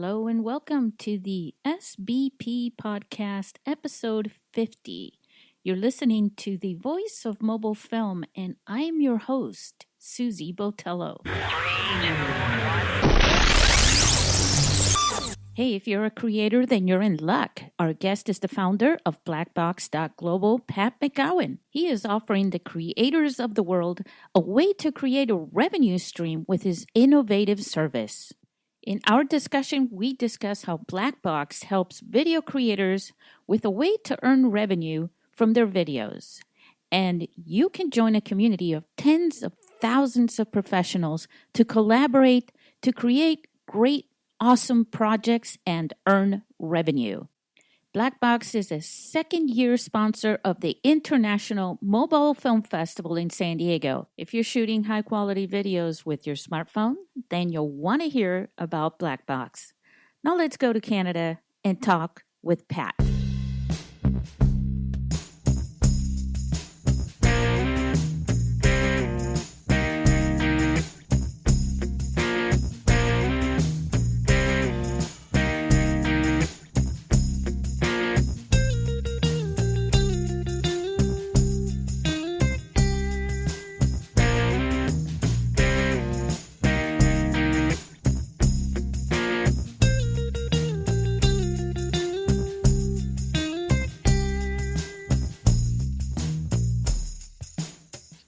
Hello and welcome to the SBP Podcast episode 50. You're listening to the voice of mobile film, and I'm your host, Susie Botello. Hey, if you're a creator, then you're in luck. Our guest is the founder of BlackBox.global, Pat McGowan. He is offering the creators of the world a way to create a revenue stream with his innovative service. In our discussion, we discuss how BlackBox helps video creators with a way to earn revenue from their videos. And you can join a community of tens of thousands of professionals to collaborate to create great, awesome projects and earn revenue. BlackBox is a second-year sponsor of the International Mobile Film Festival in San Diego. If you're shooting high-quality videos with your smartphone, then you'll want to hear about BlackBox. Now let's go to Canada and talk with Pat.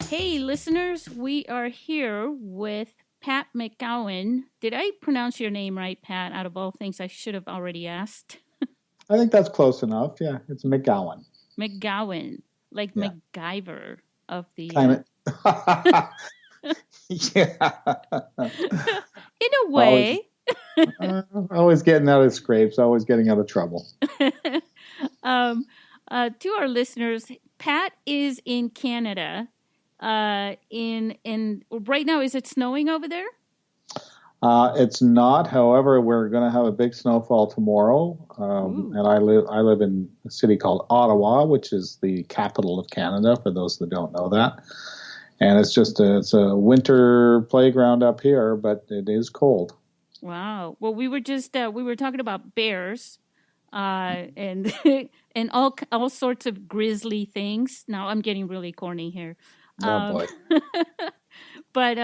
Hey, listeners, we are here with Pat McGowan. Did I pronounce your name right, Pat? Out of all things I should have already asked. I think that's close enough. Yeah, it's McGowan. McGowan, like yeah. MacGyver of the... Kind of. Yeah. In a way. Always getting out of scrapes, always getting out of trouble. To our listeners, Pat is in Canada. In right now, is it snowing over there? It's not. However, we're going to have a big snowfall tomorrow, and I live in a city called Ottawa, which is the capital of Canada. For those that don't know that, and it's a winter playground up here, but it is cold. Wow. Well, we were talking about bears, and and all sorts of grisly things. Now I'm getting really corny here. Oh boy. But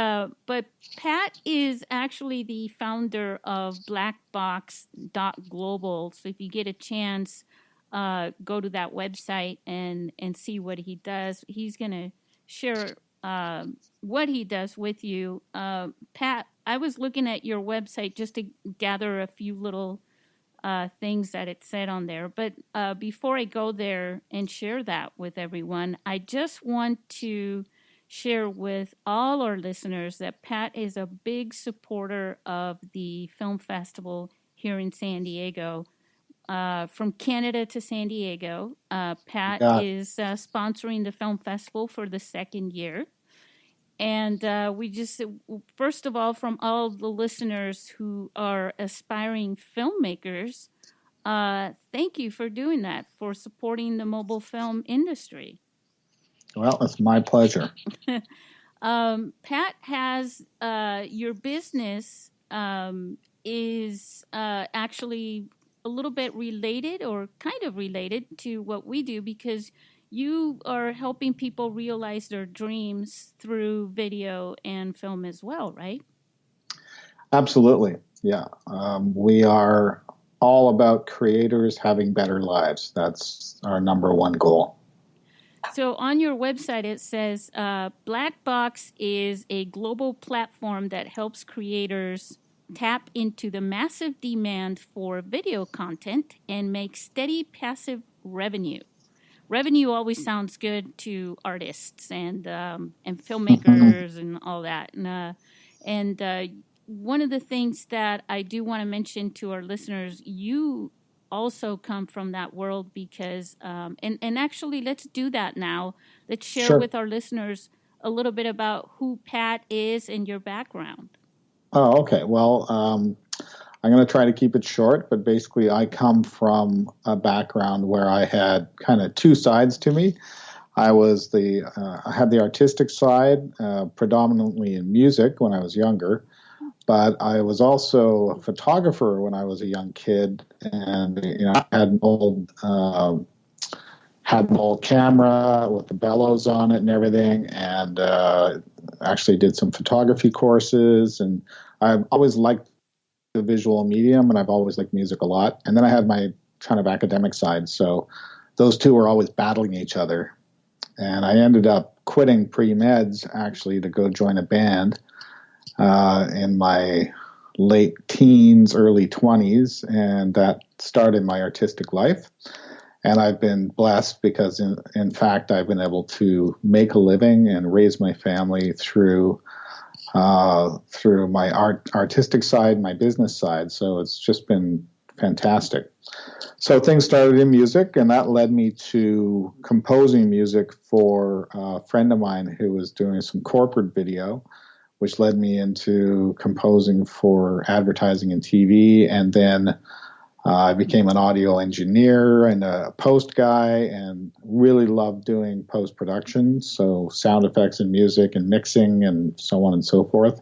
Pat is actually the founder of BlackBox.global. So if you get a chance, go to that website and see what he does. He's going to share what he does with you. Pat, I was looking at your website just to gather a few little things that it said on there. But before I go there and share that with everyone, I just want to share with all our listeners that Pat is a big supporter of the film festival here in San Diego. From Canada to San Diego, Pat is sponsoring the film festival for the second year. And we just, first of all, from all the listeners who are aspiring filmmakers, thank you for doing that, for supporting the mobile film industry. Well, it's my pleasure. Pat has, your business is actually a little bit related or kind of related to what we do, because you are helping people realize their dreams through video and film as well, right? Absolutely. Yeah. We are all about creators having better lives. That's our number one goal. So on your website, it says BlackBox is a global platform that helps creators tap into the massive demand for video content and make steady passive revenue. Revenue always sounds good to artists and filmmakers and all that. And one of the things that I do want to mention to our listeners, you also come from that world because, and actually let's do that now. Let's share with our listeners a little bit about who Pat is and your background. Oh, okay. Well, I'm going to try to keep it short, but basically I come from a background where I had kind of two sides to me. I had the artistic side, predominantly in music when I was younger. but I was also a photographer when I was a young kid, and I had an old camera with the bellows on it and everything, and actually did some photography courses. And I've always liked the visual medium, and I've always liked music a lot. And then I had my kind of academic side, so those two were always battling each other. And I ended up quitting pre-meds actually to go join a band in my late teens, early 20s, and that started my artistic life. And I've been blessed because, in fact, I've been able to make a living and raise my family through my artistic side, my business side. So it's just been fantastic. So things started in music, and that led me to composing music for a friend of mine who was doing some corporate video, which led me into composing for advertising and TV. And then I became an audio engineer and a post guy, and really loved doing post-production, so sound effects and music and mixing and so on and so forth.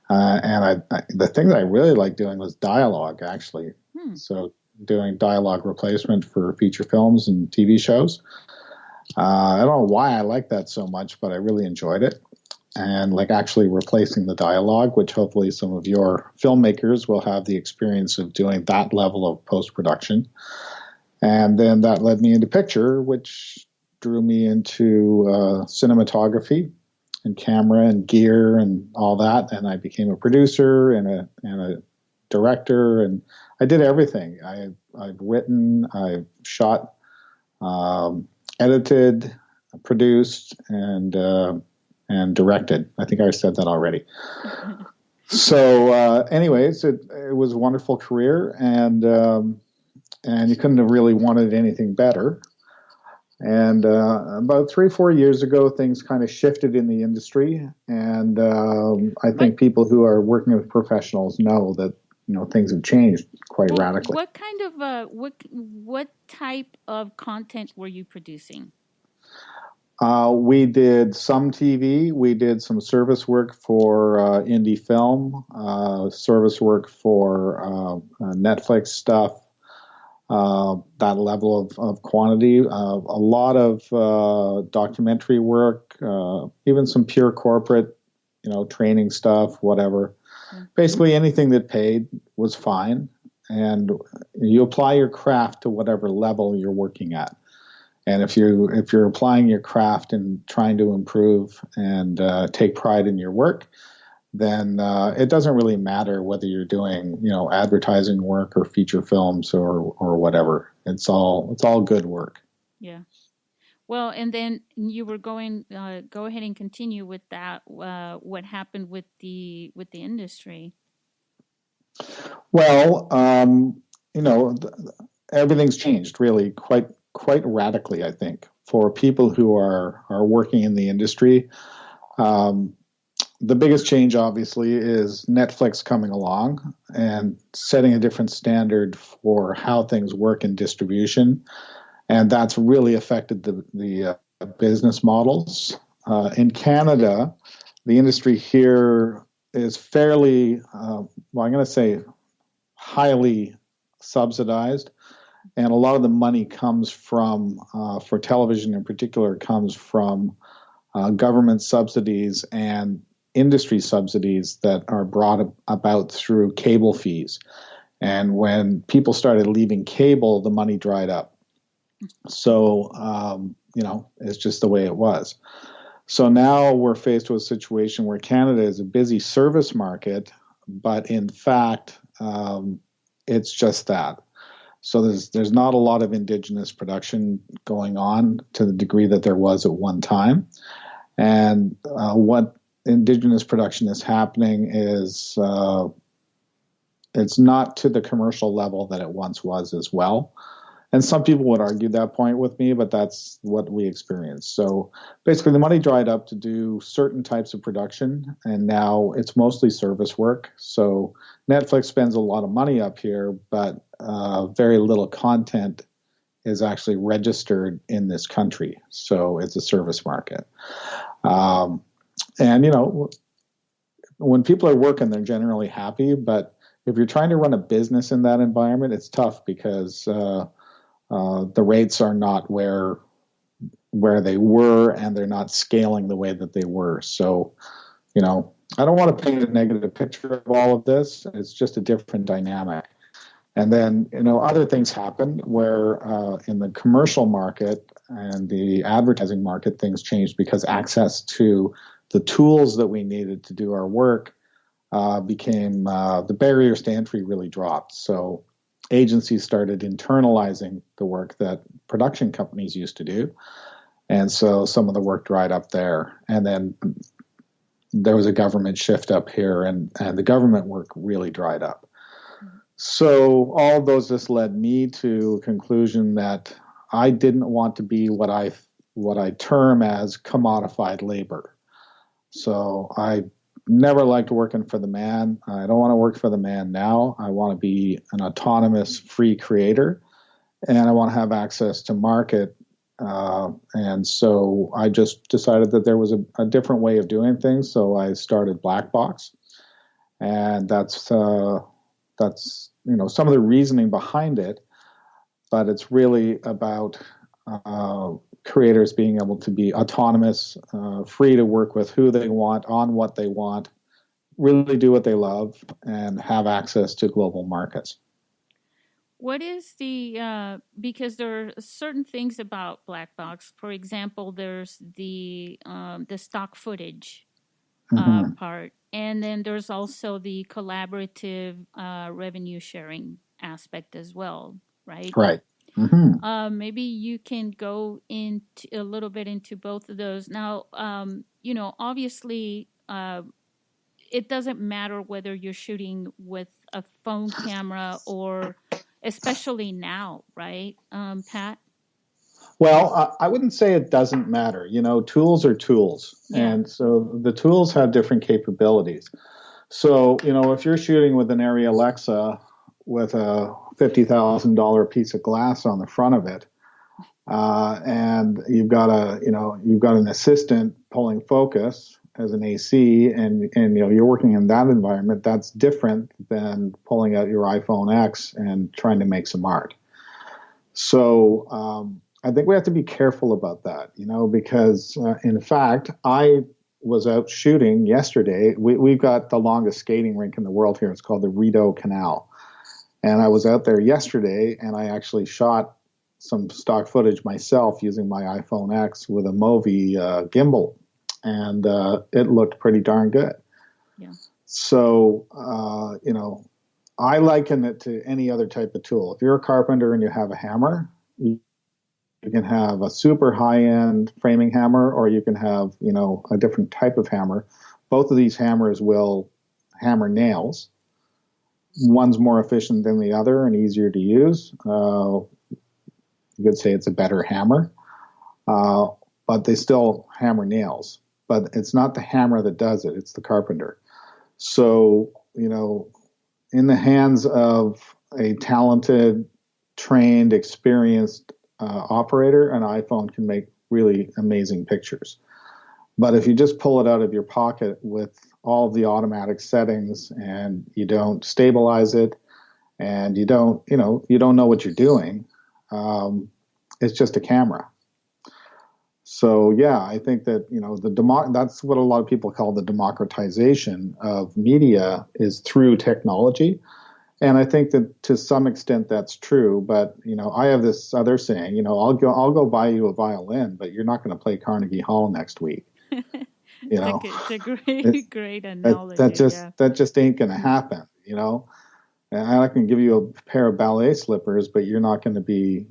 And the thing that I really liked doing was dialogue, actually. So doing dialogue replacement for feature films and TV shows. I don't know why I liked that so much, but I really enjoyed it. And like actually replacing the dialogue, which hopefully some of your filmmakers will have the experience of doing that level of post-production. And then that led me into picture, which drew me into cinematography and camera and gear and all that. And I became a producer and a director, and I did everything. I've written, I've shot, edited, produced, and directed. I think I said that already. So, anyways, it was a wonderful career, and you couldn't have really wanted anything better. And about 3-4 years ago, things kind of shifted in the industry, and I think people who are working with professionals know that things have changed quite radically. What kind of what type of content were you producing? We did some TV. We did some service work for indie film, service work for Netflix stuff, that level of quantity. A lot of documentary work, even some pure corporate, training stuff, whatever. Basically anything that paid was fine. And you apply your craft to whatever level you're working at. And if you're applying your craft and trying to improve and take pride in your work, then it doesn't really matter whether you're doing advertising work or feature films or whatever. It's all good work. Yeah. Well, and then you were going. Go ahead and continue with that. What happened with the industry? Well, everything's changed really quite radically, I think, for people who are working in the industry. The biggest change, obviously, is Netflix coming along and setting a different standard for how things work in distribution. And that's really affected the business models. In Canada, the industry here is fairly, I'm going to say highly subsidized. And a lot of the money comes from, for television in particular, comes from government subsidies and industry subsidies that are brought about through cable fees. And when people started leaving cable, the money dried up. So, it's just the way it was. So now we're faced with a situation where Canada is a busy service market, but in fact, it's just that. So there's not a lot of Indigenous production going on to the degree that there was at one time. And what Indigenous production is happening is it's not to the commercial level that it once was as well. And some people would argue that point with me, but that's what we experienced. So basically the money dried up to do certain types of production, and now it's mostly service work. So Netflix spends a lot of money up here, but very little content is actually registered in this country. So it's a service market. And, when people are working, they're generally happy. But if you're trying to run a business in that environment, it's tough because the rates are not where they were, and they're not scaling the way that they were. So, I don't want to paint a negative picture of all of this. It's just a different dynamic. And then, other things happen where in the commercial market and the advertising market, things changed because access to the tools that we needed to do our work became the barriers to entry really dropped. So agencies started internalizing the work that production companies used to do. And so some of the work dried up there. And then there was a government shift up here, and the government work really dried up. So all of those just led me to a conclusion that I didn't want to be what I term as commodified labor. So I never liked working for the man. I don't want to work for the man now. I want to be an autonomous, free creator, and I want to have access to market. And so I just decided that there was a different way of doing things. So I started BlackBox, and that's some of the reasoning behind it. But it's really about creators being able to be autonomous, free to work with who they want, on what they want, really do what they love, and have access to global markets. What is because there are certain things about BlackBox. For example, there's the stock footage part, and then there's also the collaborative revenue sharing aspect as well, right? Right. Mm-hmm. Maybe you can go into a little bit into both of those. Now, obviously, it doesn't matter whether you're shooting with a phone camera or, especially now, right, Pat? Well, I wouldn't say it doesn't matter. Tools are tools. Yeah. And so the tools have different capabilities. So, if you're shooting with an Arri Alexa with a $50,000 piece of glass on the front of it, and you've got an assistant pulling focus as an AC, and you're working in that environment, that's different than pulling out your iPhone X and trying to make some art. So I think we have to be careful about that, because in fact, I was out shooting yesterday. We've got the longest skating rink in the world here. It's called the Rideau Canal. And I was out there yesterday, and I actually shot some stock footage myself using my iPhone X with a Movi gimbal. And it looked pretty darn good. Yeah. So, I liken it to any other type of tool. If you're a carpenter and you have a hammer, you can have a super high-end framing hammer, or you can have, a different type of hammer. Both of these hammers will hammer nails. One's more efficient than the other and easier to use. You could say it's a better hammer, but they still hammer nails. But it's not the hammer that does it, it's the carpenter. So, in the hands of a talented, trained, experienced operator, an iPhone can make really amazing pictures. But if you just pull it out of your pocket with all of the automatic settings and you don't stabilize it and you don't know what you're doing, it's just a camera. So, yeah, I think that, that's what a lot of people call the democratization of media is through technology. And I think that to some extent that's true. But, I have this other saying, I'll go buy you a violin, but you're not going to play Carnegie Hall next week. It's a great analogy. That just ain't going to happen, And I can give you a pair of ballet slippers, but you're not going to be,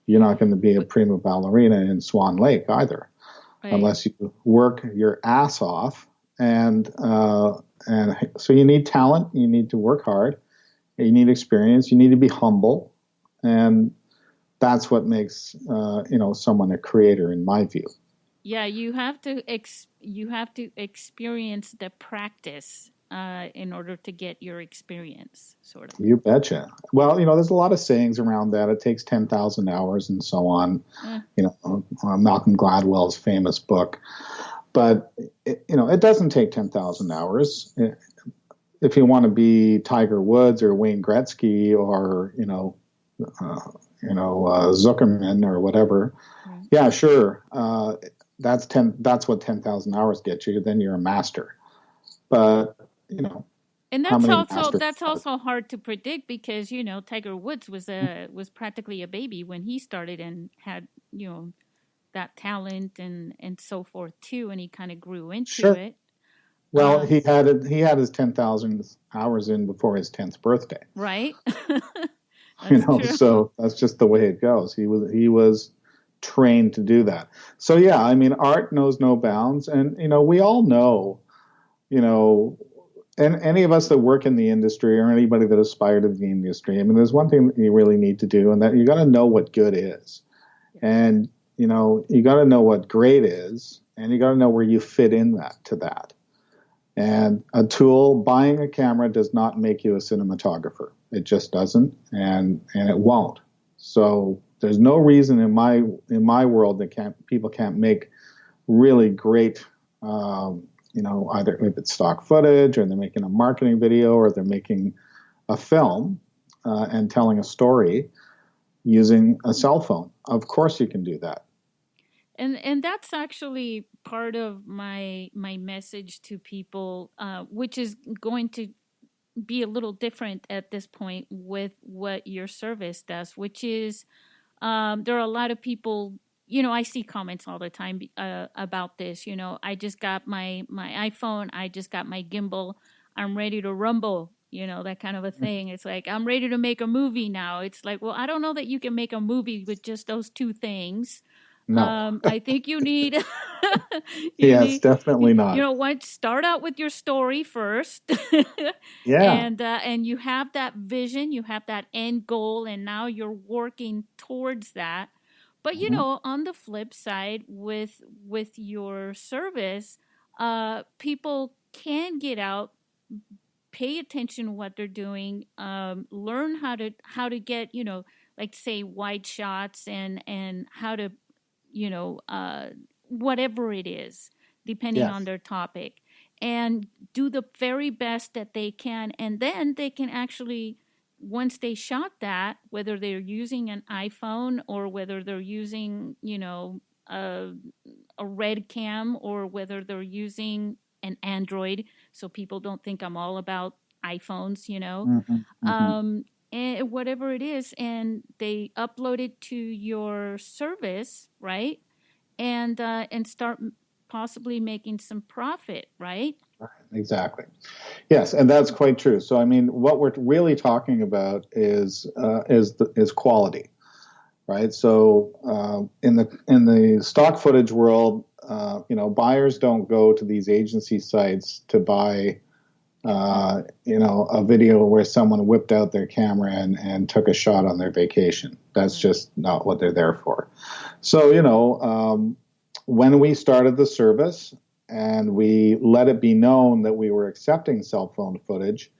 you're not going to be a prima ballerina in Swan Lake either, right, unless you work your ass off. And so you need talent, you need to work hard, you need experience, you need to be humble, and that's what makes someone a creator, in my view. Yeah, you have to experience the practice in order to get your experience, sort of. You betcha. Well, there's a lot of sayings around that. It takes 10,000 hours and so on. Malcolm Gladwell's famous book. But it doesn't take 10,000 hours. If you want to be Tiger Woods or Wayne Gretzky or Zuckerman or whatever, yeah, sure. That's what 10,000 hours get you. Then you're a master. But and that's also hard to predict because Tiger Woods was practically a baby when he started and had that talent and so forth too, and he kind of grew into it. Well, he had his 10,000 hours in before his 10th birthday. Right. True. So that's just the way it goes. He was trained to do that. So yeah, I mean, art knows no bounds, and we all know, and any of us that work in the industry or anybody that aspire to the industry, I mean, there's one thing that you really need to do, and that you got to know what good is, and you got to know what great is, and you got to know where you fit in that. And a tool, buying a camera does not make you a cinematographer. It just doesn't, and it won't. So there's no reason in my world that people can't make really great, either if it's stock footage or they're making a marketing video or they're making a film and telling a story using a cell phone. Of course you can do that. And that's actually part of my message to people, which is going to be a little different at this point with what your service does, which is there are a lot of people, I see comments all the time about this. I just got my iPhone, I just got my gimbal, I'm ready to rumble, that kind of a thing. It's like, I'm ready to make a movie now. It's like, well, I don't know that you can make a movie with just those two things. No. I think you need. Definitely not. Start out with your story first. Yeah. And you have that vision, you have that end goal, and now you're working towards that. But on the flip side, with your service, people can get out, pay attention to what they're doing, learn how to get like say wide shots and how to whatever it is, depending on their topic, and do the very best that they can. And then they can actually, once they shot that, whether they're using an iPhone or whether they're using, a Red Cam or whether they're using an Android, so people don't think I'm all about iPhones, and whatever it is, and they upload it to your service, right? And start possibly making some profit, right? Right, exactly. Yes, and that's quite true. So, I mean, what we're really talking about is quality, right? So, in the stock footage world, buyers don't go to these agency sites to buy a video where someone whipped out their camera and took a shot on their vacation. That's just not what they're there for. So, when we started the service and we let it be known that we were accepting cell phone footage,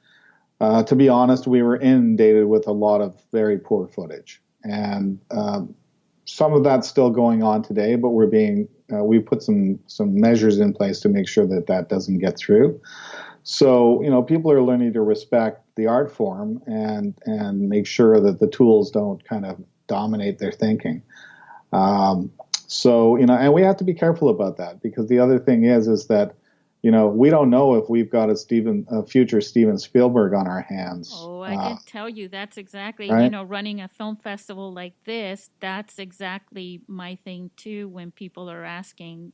to be honest, we were inundated with a lot of very poor footage. And some of that's still going on today, but we put some measures in place to make sure that doesn't get through. So, people are learning to respect the art form and make sure that the tools don't kind of dominate their thinking. So, and we have to be careful about that, because the other thing is that, we don't know if we've got a future Steven Spielberg on our hands. Oh, I can tell you that's exactly, right? Running a film festival like this, that's exactly my thing too. When people are asking,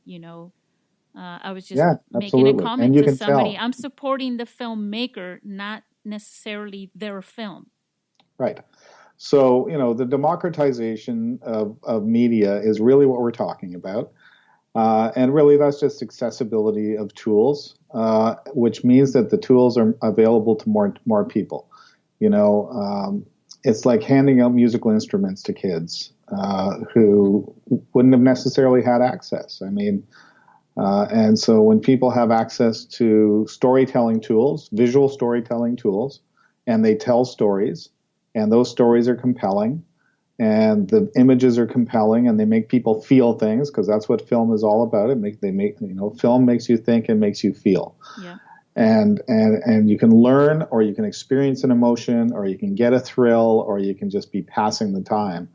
I was just making a comment to somebody. Tell. I'm supporting the filmmaker, not necessarily their film. Right. So, the democratization of media is really what we're talking about. And really, that's just accessibility of tools, which means that the tools are available to more people. It's like handing out musical instruments to kids who wouldn't have necessarily had access. I mean, and so when people have access to storytelling tools, visual storytelling tools, and they tell stories, and those stories are compelling, and the images are compelling, and they make people feel things, because that's what film is all about. Film makes you think and makes you feel. Yeah. And you can learn, or you can experience an emotion, or you can get a thrill, or you can just be passing the time.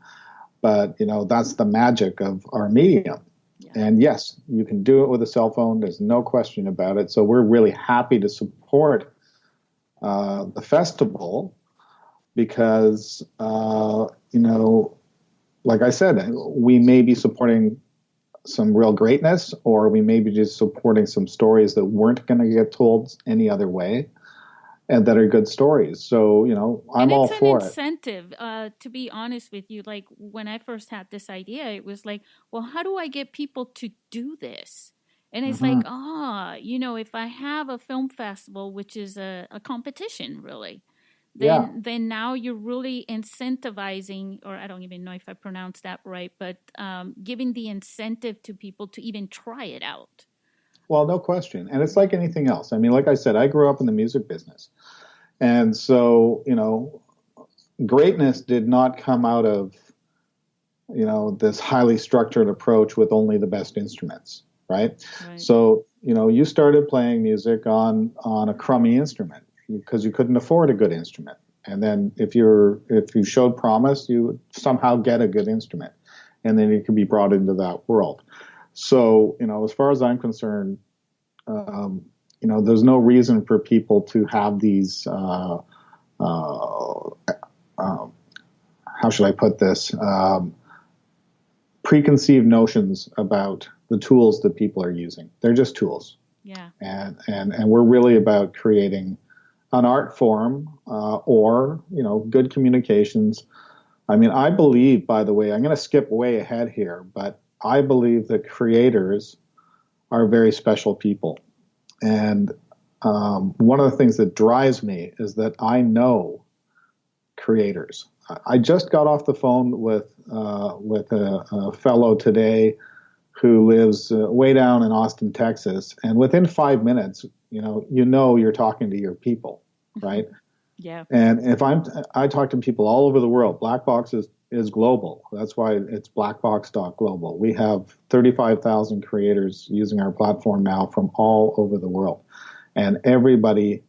But, that's the magic of our medium. Yeah. And yes, you can do it with a cell phone. There's no question about it. So we're really happy to support the festival, because, like I said, we may be supporting some real greatness, or we may be just supporting some stories that weren't going to get told any other way, and that are good stories. So, I'm all for it. It's an incentive, to be honest with you. Like, when I first had this idea, it was like, well, how do I get people to do this? And it's like, if I have a film festival, which is a competition, really, then now you're really incentivizing, or I don't even know if I pronounced that right, but giving the incentive to people to even try it out. Well, no question. And it's like anything else. I mean, like I said, I grew up in the music business. And so, greatness did not come out of, this highly structured approach with only the best instruments, right? So, you started playing music on a crummy instrument because you couldn't afford a good instrument. And then if you showed promise, you would somehow get a good instrument, and then you could be brought into that world. So, as far as I'm concerned, there's no reason for people to have these, how should I put this, preconceived notions about the tools that people are using. They're just tools. Yeah. And we're really about creating an art form, or, good communications. I mean, I believe, by the way, I'm going to skip way ahead here, but I believe that creators are very special people. And one of the things that drives me is that I know creators. I just got off the phone with a fellow today who lives way down in Austin, Texas, and within 5 minutes, you're talking to your people, right? Yeah. And I talk to people all over the world. BlackBox is global. That's why it's blackbox.global. We have 35,000 creators using our platform now from all over the world. And everybody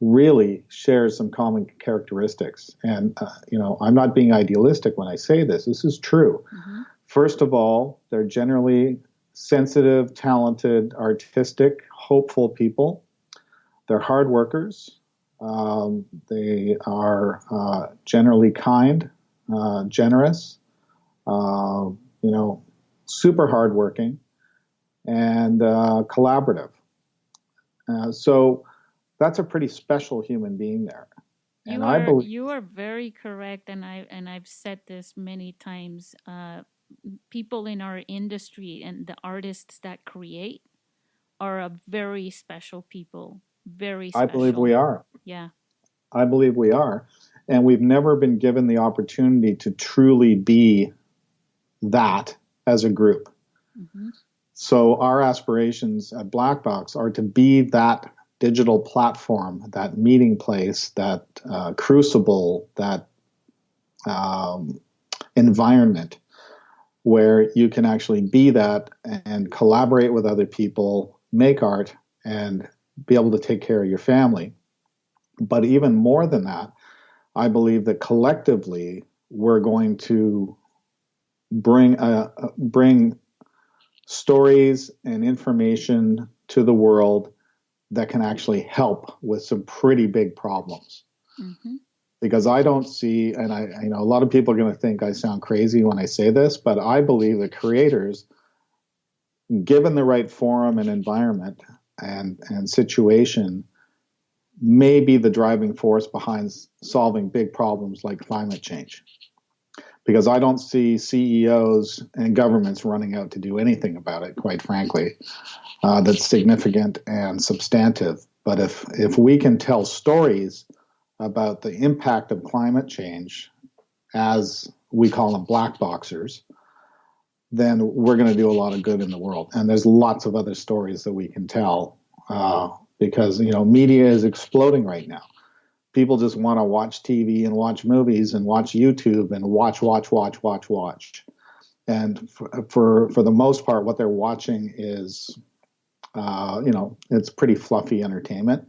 really shares some common characteristics. And, I'm not being idealistic when I say this. This is true. Mm-hmm. First of all, they're generally sensitive, talented, artistic, hopeful people. They're hard workers. They are generally kind, generous, super hardworking, and collaborative. So that's a pretty special human being there. You are very correct, and I've said this many times. People in our industry and the artists that create are a very special people. Very special. I believe we are. Yeah. I believe we are. And we've never been given the opportunity to truly be that as a group. Mm-hmm. So our aspirations at BlackBox are to be that digital platform, that meeting place, that crucible, that environment where you can actually be that and collaborate with other people, make art, and be able to take care of your family. But even more than that, I believe that collectively we're going to bring stories and information to the world that can actually help with some pretty big problems. Mm-hmm. Because I don't see, and I know a lot of people are going to think I sound crazy when I say this, but I believe that creators, given the right forum and environment and situation, may be the driving force behind solving big problems like climate change. Because I don't see CEOs and governments running out to do anything about it, quite frankly, that's significant and substantive. But if we can tell stories about the impact of climate change, as we call them black boxers, then we're going to do a lot of good in the world. And there's lots of other stories that we can tell because, media is exploding right now. people just want to watch TV and watch movies and watch YouTube and watch. And for the most part, what they're watching is, it's pretty fluffy entertainment.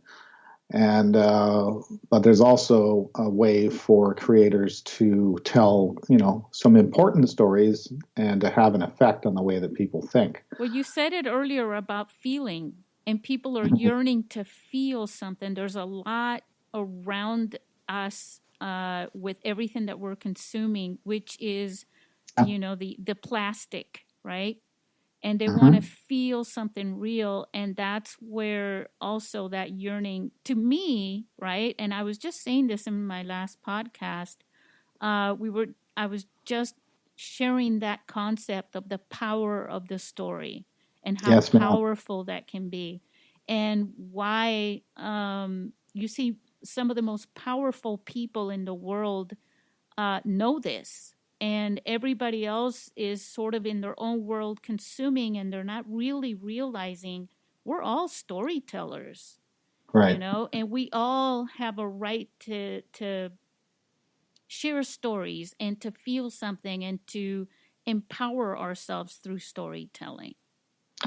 And but there's also a way for creators to tell, some important stories and to have an effect on the way that people think. Well, you said it earlier about feeling, and people are yearning to feel something. There's a lot around us with everything that we're consuming, which is, the plastic, right? And they want to feel something real. And that's where also that yearning to me, right? And I was just saying this in my last podcast. I was just sharing that concept of the power of the story and how powerful that can be, and why you see some of the most powerful people in the world know this. And everybody else is sort of in their own world consuming, and they're not really realizing we're all storytellers, right? And we all have a right to share stories and to feel something and to empower ourselves through storytelling.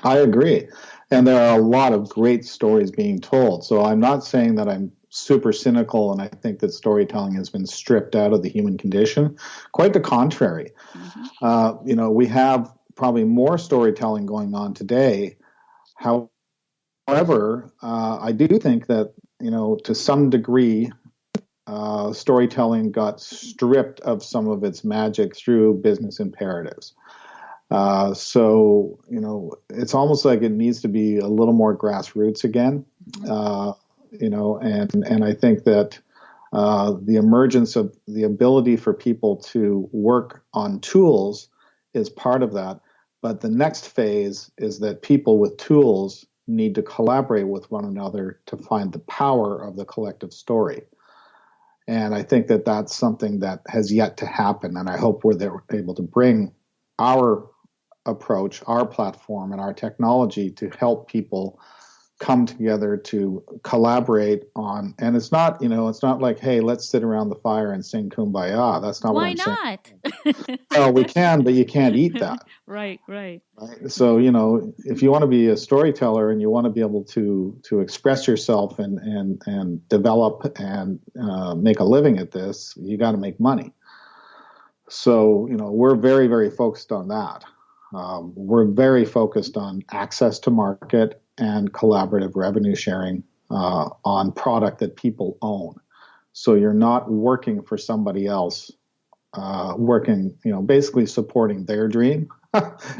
I agree. And there are a lot of great stories being told. So I'm not saying that I'm super cynical and I think that storytelling has been stripped out of the human condition. Quite the contrary. We have probably more storytelling going on today. However, I do think that, to some degree, storytelling got stripped of some of its magic through business imperatives. So, it's almost like it needs to be a little more grassroots again. And I think that the emergence of the ability for people to work on tools is part of that. But the next phase is that people with tools need to collaborate with one another to find the power of the collective story. And I think that that's something that has yet to happen. And I hope we're able to bring our approach, our platform, and our technology to help people come together to collaborate on. And it's not, it's not like, hey, let's sit around the fire and sing Kumbaya. That's not what I'm saying. Why not? Well, we can, but you can't eat that. Right. So, if you want to be a storyteller and you want to be able to express yourself and develop and make a living at this, you got to make money. So, we're very, very focused on that. We're very focused on access to market and collaborative revenue sharing on product that people own. So you're not working for somebody else, basically supporting their dream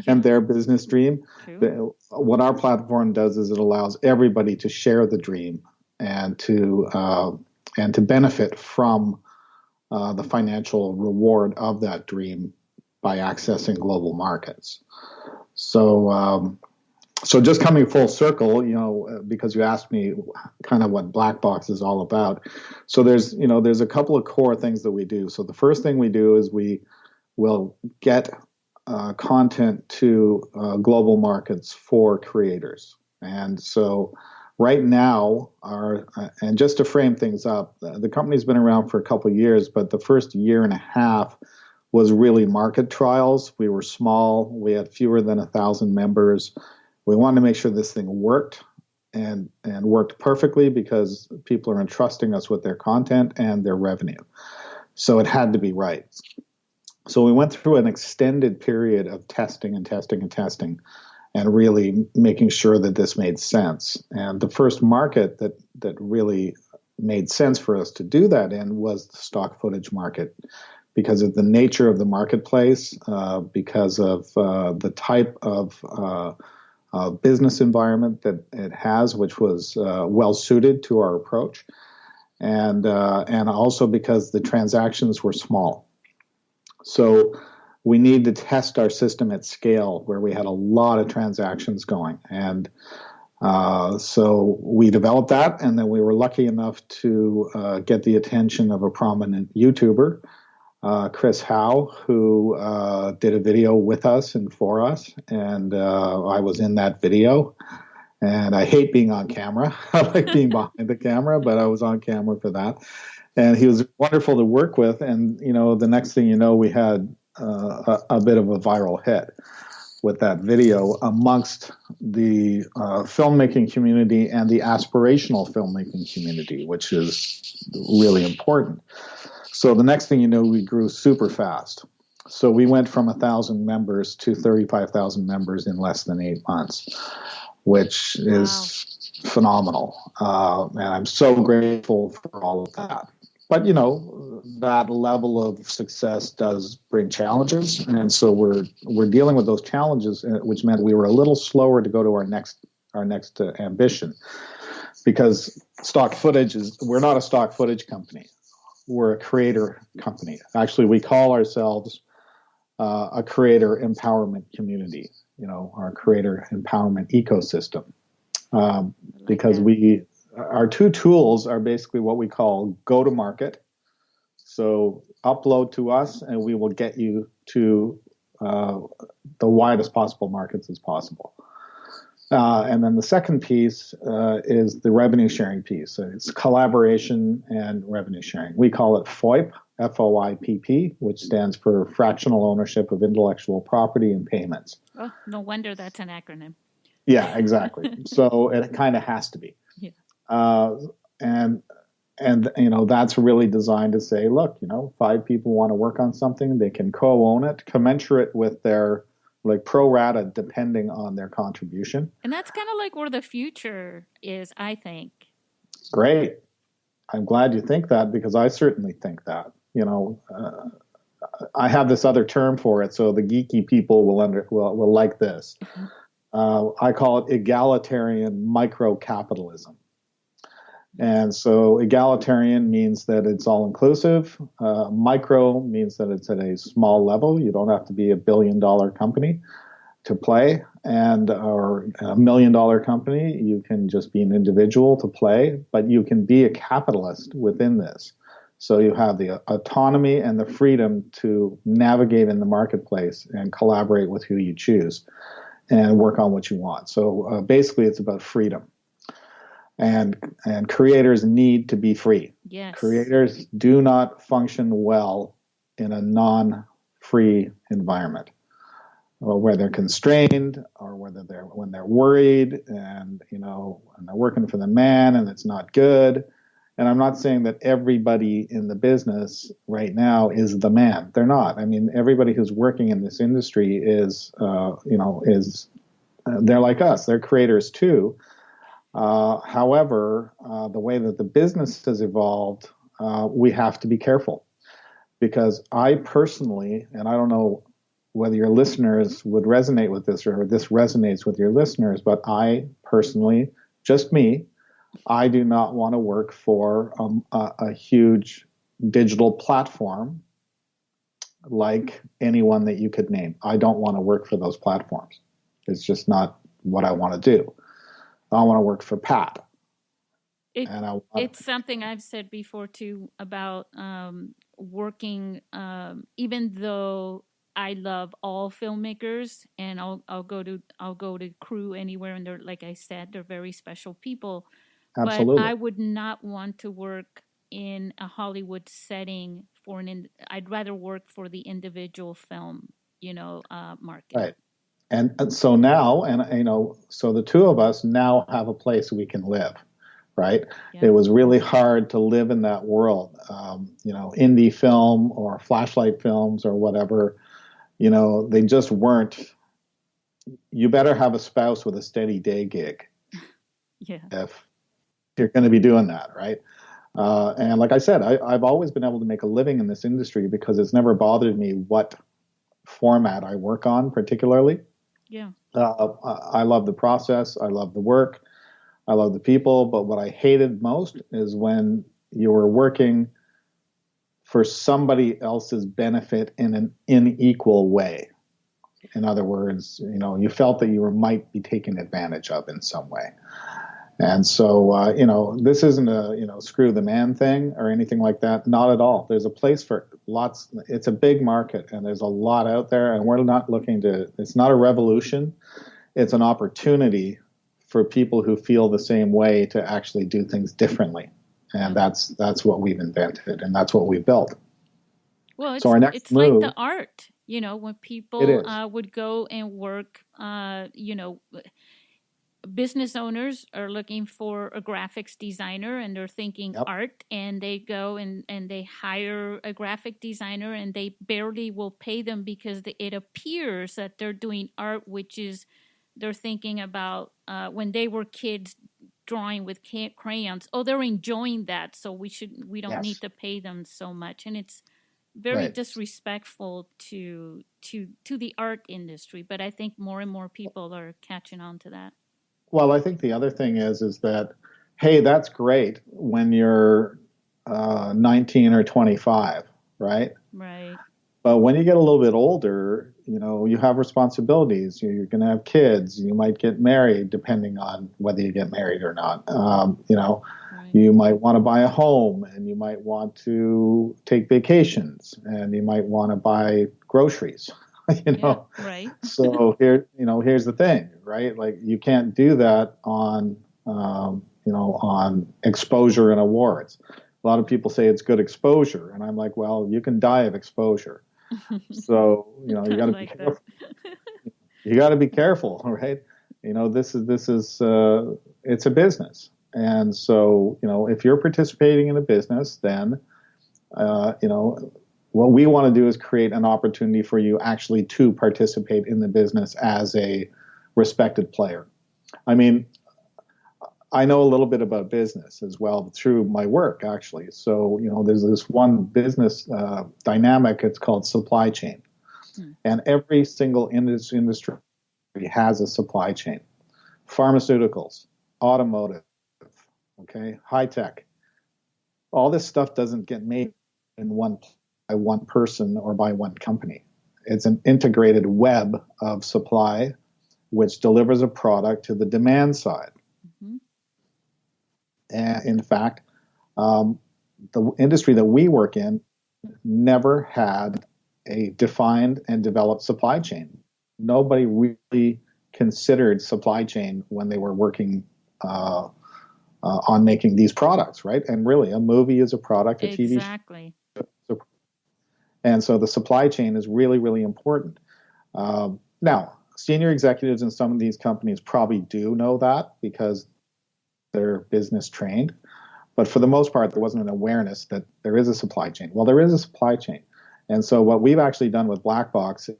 and their business dream. What our platform does is it allows everybody to share the dream and to benefit from the financial reward of that dream by accessing global markets. So just coming full circle, because you asked me kind of what BlackBox is all about. So there's a couple of core things that we do. So the first thing we do is we will get content to global markets for creators. And so right now, and just to frame things up, the company's been around for a couple of years, but the first year and a half was really market trials. We were small. We had fewer than 1,000 members. We wanted to make sure this thing worked and worked perfectly because people are entrusting us with their content and their revenue. So it had to be right. So we went through an extended period of testing and really making sure that this made sense. And the first market that really made sense for us to do that in was the stock footage market, because of the nature of the marketplace, because of the type of business environment that it has, which was well suited to our approach, and also because the transactions were small. So we need to test our system at scale where we had a lot of transactions going. And so we developed that, and then we were lucky enough to get the attention of a prominent YouTuber, Chris Howe, who did a video with us and for us. And I was in that video. And I hate being on camera. I like being behind the camera, but I was on camera for that. And he was wonderful to work with. And, the next thing you know, we had a bit of a viral hit with that video amongst the filmmaking community and the aspirational filmmaking community, which is really important. So the next thing you know, we grew super fast. So we went from 1,000 members to 35,000 members in less than 8 months, which is phenomenal. And I'm so grateful for all of that. But, that level of success does bring challenges. And so we're dealing with those challenges, which meant we were a little slower to go to our next ambition. Because we're not a stock footage company. We're a creator company. Actually, we call ourselves a creator empowerment community, our creator empowerment ecosystem. Because our two tools are basically what we call go-to-market. So upload to us and we will get you to the widest possible markets as possible. And then the second piece is the revenue sharing piece. So it's collaboration and revenue sharing. We call it FOIP, FOIPP, which stands for Fractional Ownership of Intellectual Property and Payments. Oh, no wonder that's an acronym. Yeah, exactly. So it kind of has to be. Yeah. And that's really designed to say, look, 5 people want to work on something, they can co-own it, commensurate with their pro rata, depending on their contribution. And that's kind of like where the future is, I think. Great. I'm glad you think that, because I certainly think that. I have this other term for it, so the geeky people will like this. I call it egalitarian micro-capitalism. And so egalitarian means that it's all-inclusive. Micro means that it's at a small level. You don't have to be $1 billion company to play, or $1 million company. You can just be an individual to play, but you can be a capitalist within this. So you have the autonomy and the freedom to navigate in the marketplace and collaborate with who you choose and work on what you want. So basically, it's about freedom. And creators need to be free. Yes. Creators do not function well in a non-free environment, where they're constrained, or when they're worried, and and they're working for the man and it's not good. And I'm not saying that everybody in the business right now is the man. They're not. I mean, everybody who's working in this industry is they're like us. They're creators too. However, the way that the business has evolved, we have to be careful, because I personally, and I don't know whether your listeners would resonate with this or this resonates with your listeners, but I personally, just me, I do not want to work for a huge digital platform like anyone that you could name. I don't want to work for those platforms. It's just not what I want to do. I want to work for Pat. It's something I've said before too about working. Even though I love all filmmakers, and I'll go to crew anywhere, and they're, like I said, they're very special people. Absolutely. But I would not want to work in a Hollywood setting I'd rather work for the individual film, market. Right. And so now, so the two of us now have a place we can live, right? Yeah. It was really hard to live in that world. Indie film or flashlight films or whatever, they just weren't. You better have a spouse with a steady day gig. Yeah. If you're going to be doing that, right? And like I said, I've always been able to make a living in this industry because it's never bothered me what format I work on particularly. Yeah. I love the process. I love the work. I love the people. But what I hated most is when you were working for somebody else's benefit in an unequal way. In other words, you felt that you might be taken advantage of in some way. And so, this isn't a, screw the man thing or anything like that. Not at all. There's a place for lots. It's a big market and there's a lot out there, and we're not looking to, it's not a revolution. It's an opportunity for people who feel the same way to actually do things differently. And that's what we've invented, and that's what we built. Well, so our next it's move, like the art, when people would go and work, business owners are looking for a graphics designer and they're thinking art, and they go and they hire a graphic designer, and they barely will pay them because it appears that they're doing art, which is they're thinking about when they were kids drawing with crayons. Oh, they're enjoying that, so we don't need to pay them so much. And it's very disrespectful to the art industry. But I think more and more people are catching on to that. Well, I think the other thing is that, hey, that's great when you're 19 or 25, right? Right. But when you get a little bit older, you have responsibilities. You're going to have kids. You might get married, depending on whether you get married or not. You might want to buy a home, and you might want to take vacations, and you might want to buy groceries. Right. So here's the thing, right? Like, you can't do that on exposure and awards. A lot of people say it's good exposure, and I'm like, well, you can die of exposure. So you got to be careful. You got to be careful, right? This is it's a business, and so if you're participating in a business, then what we want to do is create an opportunity for you actually to participate in the business as a respected player. I mean, I know a little bit about business as well through my work, actually. So, there's this one business dynamic. It's called supply chain. And every single industry has a supply chain. Pharmaceuticals, automotive, high tech. All this stuff doesn't get made in by one person or by one company. It's an integrated web of supply which delivers a product to the demand side. Mm-hmm. And in fact, the industry that we work in never had a defined and developed supply chain. Nobody really considered supply chain when they were working on making these products, right? And really, a movie is a product, a TV show. And so the supply chain is really, really important. Now, senior executives in some of these companies probably do know that because they're business trained. But for the most part, there wasn't an awareness that there is a supply chain. Well, there is a supply chain. And so what we've actually done with BlackBox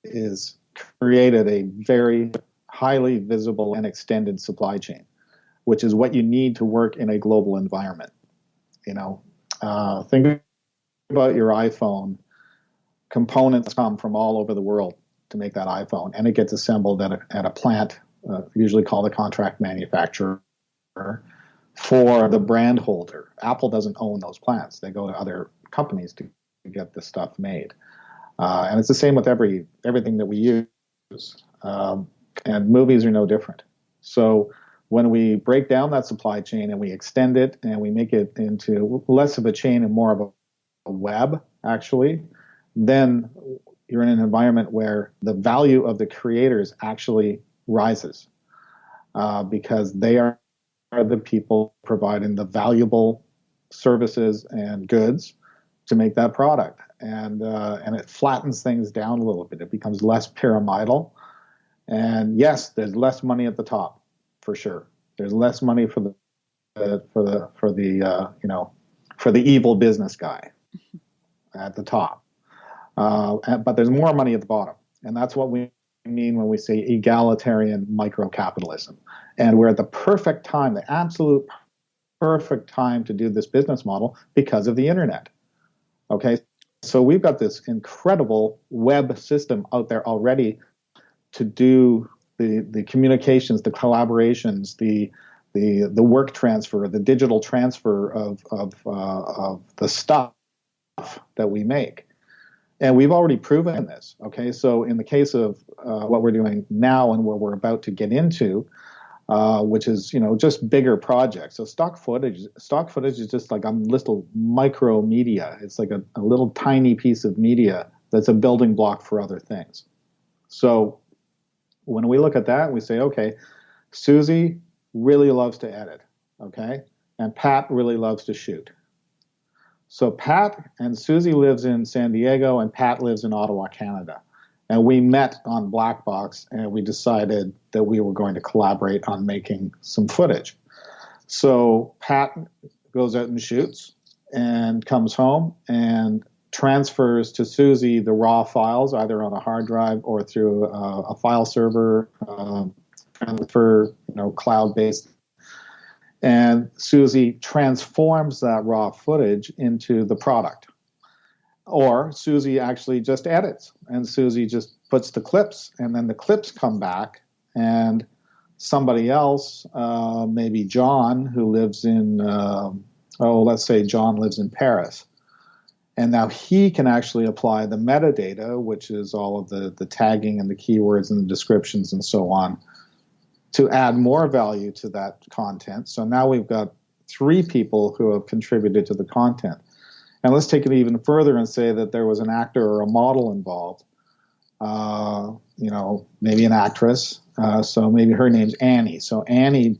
is created a very highly visible and extended supply chain, which is what you need to work in a global environment. Think about your iPhone. Components come from all over the world to make that iPhone, and it gets assembled at a plant, usually called a contract manufacturer, for the brand holder. Apple doesn't own those plants. They go to other companies to get the stuff made. And it's the same with everything that we use. And movies are no different. So when we break down that supply chain and we extend it and we make it into less of a chain and more of a web, actually, then you're in an environment where the value of the creators actually rises because they are the people providing the valuable services and goods to make that product. And it flattens things down a little bit. It becomes less pyramidal. And yes, there's less money at the top, for sure. There's less money for the evil business guy at the top. But there's more money at the bottom. And that's what we mean when we say egalitarian microcapitalism. And we're at the perfect time, the absolute perfect time to do this business model because of the internet. Okay, so we've got this incredible web system out there already to do the communications, the collaborations, the work transfer, the digital transfer of the stuff that we make. And we've already proven this. Okay, so in the case of what we're doing now and what we're about to get into, which is just bigger projects. So stock footage is just like a little micro media. It's like a little tiny piece of media that's a building block for other things. So when we look at that, we say, okay, Susie really loves to edit, okay? And Pat really loves to shoot. So Pat and Susie lives in San Diego, and Pat lives in Ottawa, Canada. And we met on BlackBox, and we decided that we were going to collaborate on making some footage. So Pat goes out and shoots and comes home and transfers to Susie the raw files, either on a hard drive or through a file server, transfer, cloud-based. And Susie transforms that raw footage into the product. Or Susie actually just edits, and Susie just puts the clips, and then the clips come back, and somebody else, maybe John, who lives in, let's say John lives in Paris, and now he can actually apply the metadata, which is all of the tagging and the keywords and the descriptions and so on, to add more value to that content. So now we've got 3 people who have contributed to the content. And let's take it even further and say that there was an actor or a model involved, maybe an actress. So maybe her name's Annie. So Annie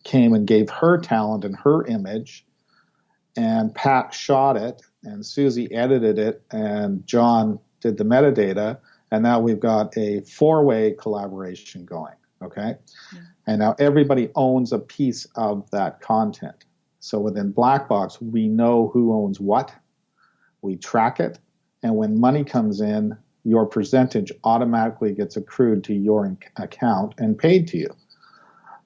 came and gave her talent and her image, and Pat shot it, and Susie edited it, and John did the metadata, and now we've got a 4-way collaboration going, okay? Yeah. And now everybody owns a piece of that content. So within BlackBox, we know who owns what, we track it, and when money comes in, your percentage automatically gets accrued to your account and paid to you.